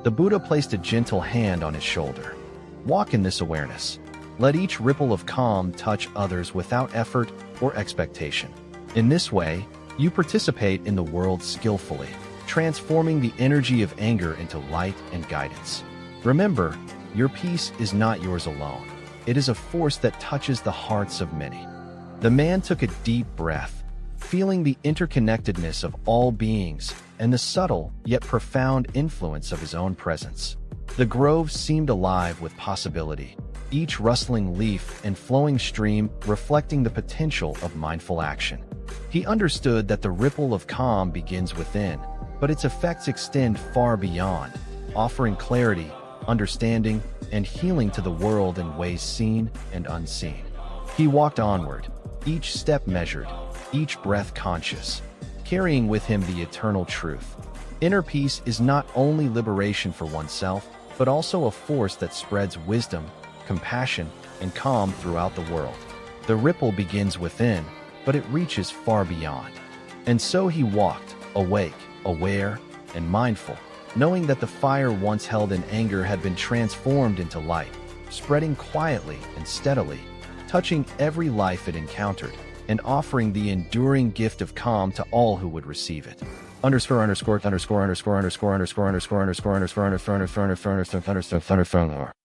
The Buddha placed a gentle hand on his shoulder. Walk in this awareness. Let each ripple of calm touch others without effort or expectation. In this way, you participate in the world skillfully, transforming the energy of anger into light and guidance. Remember, your peace is not yours alone. It is a force that touches the hearts of many. The man took a deep breath, feeling the interconnectedness of all beings and the subtle yet profound influence of his own presence. The grove seemed alive with possibility, each rustling leaf and flowing stream reflecting the potential of mindful action. He understood that the ripple of calm begins within, but its effects extend far beyond, offering clarity, understanding, and healing to the world in ways seen and unseen. He walked onward, each step measured, each breath conscious, carrying with him the eternal truth. Inner peace is not only liberation for oneself, but also a force that spreads wisdom, compassion, and calm throughout the world. The ripple begins within, but it reaches far beyond. And so he walked, awake, aware, and mindful, knowing that the fire once held in anger had been transformed into light, spreading quietly and steadily, touching every life it encountered, and offering the enduring gift of calm to all who would receive it. __________________________________________________________________________________________________________________________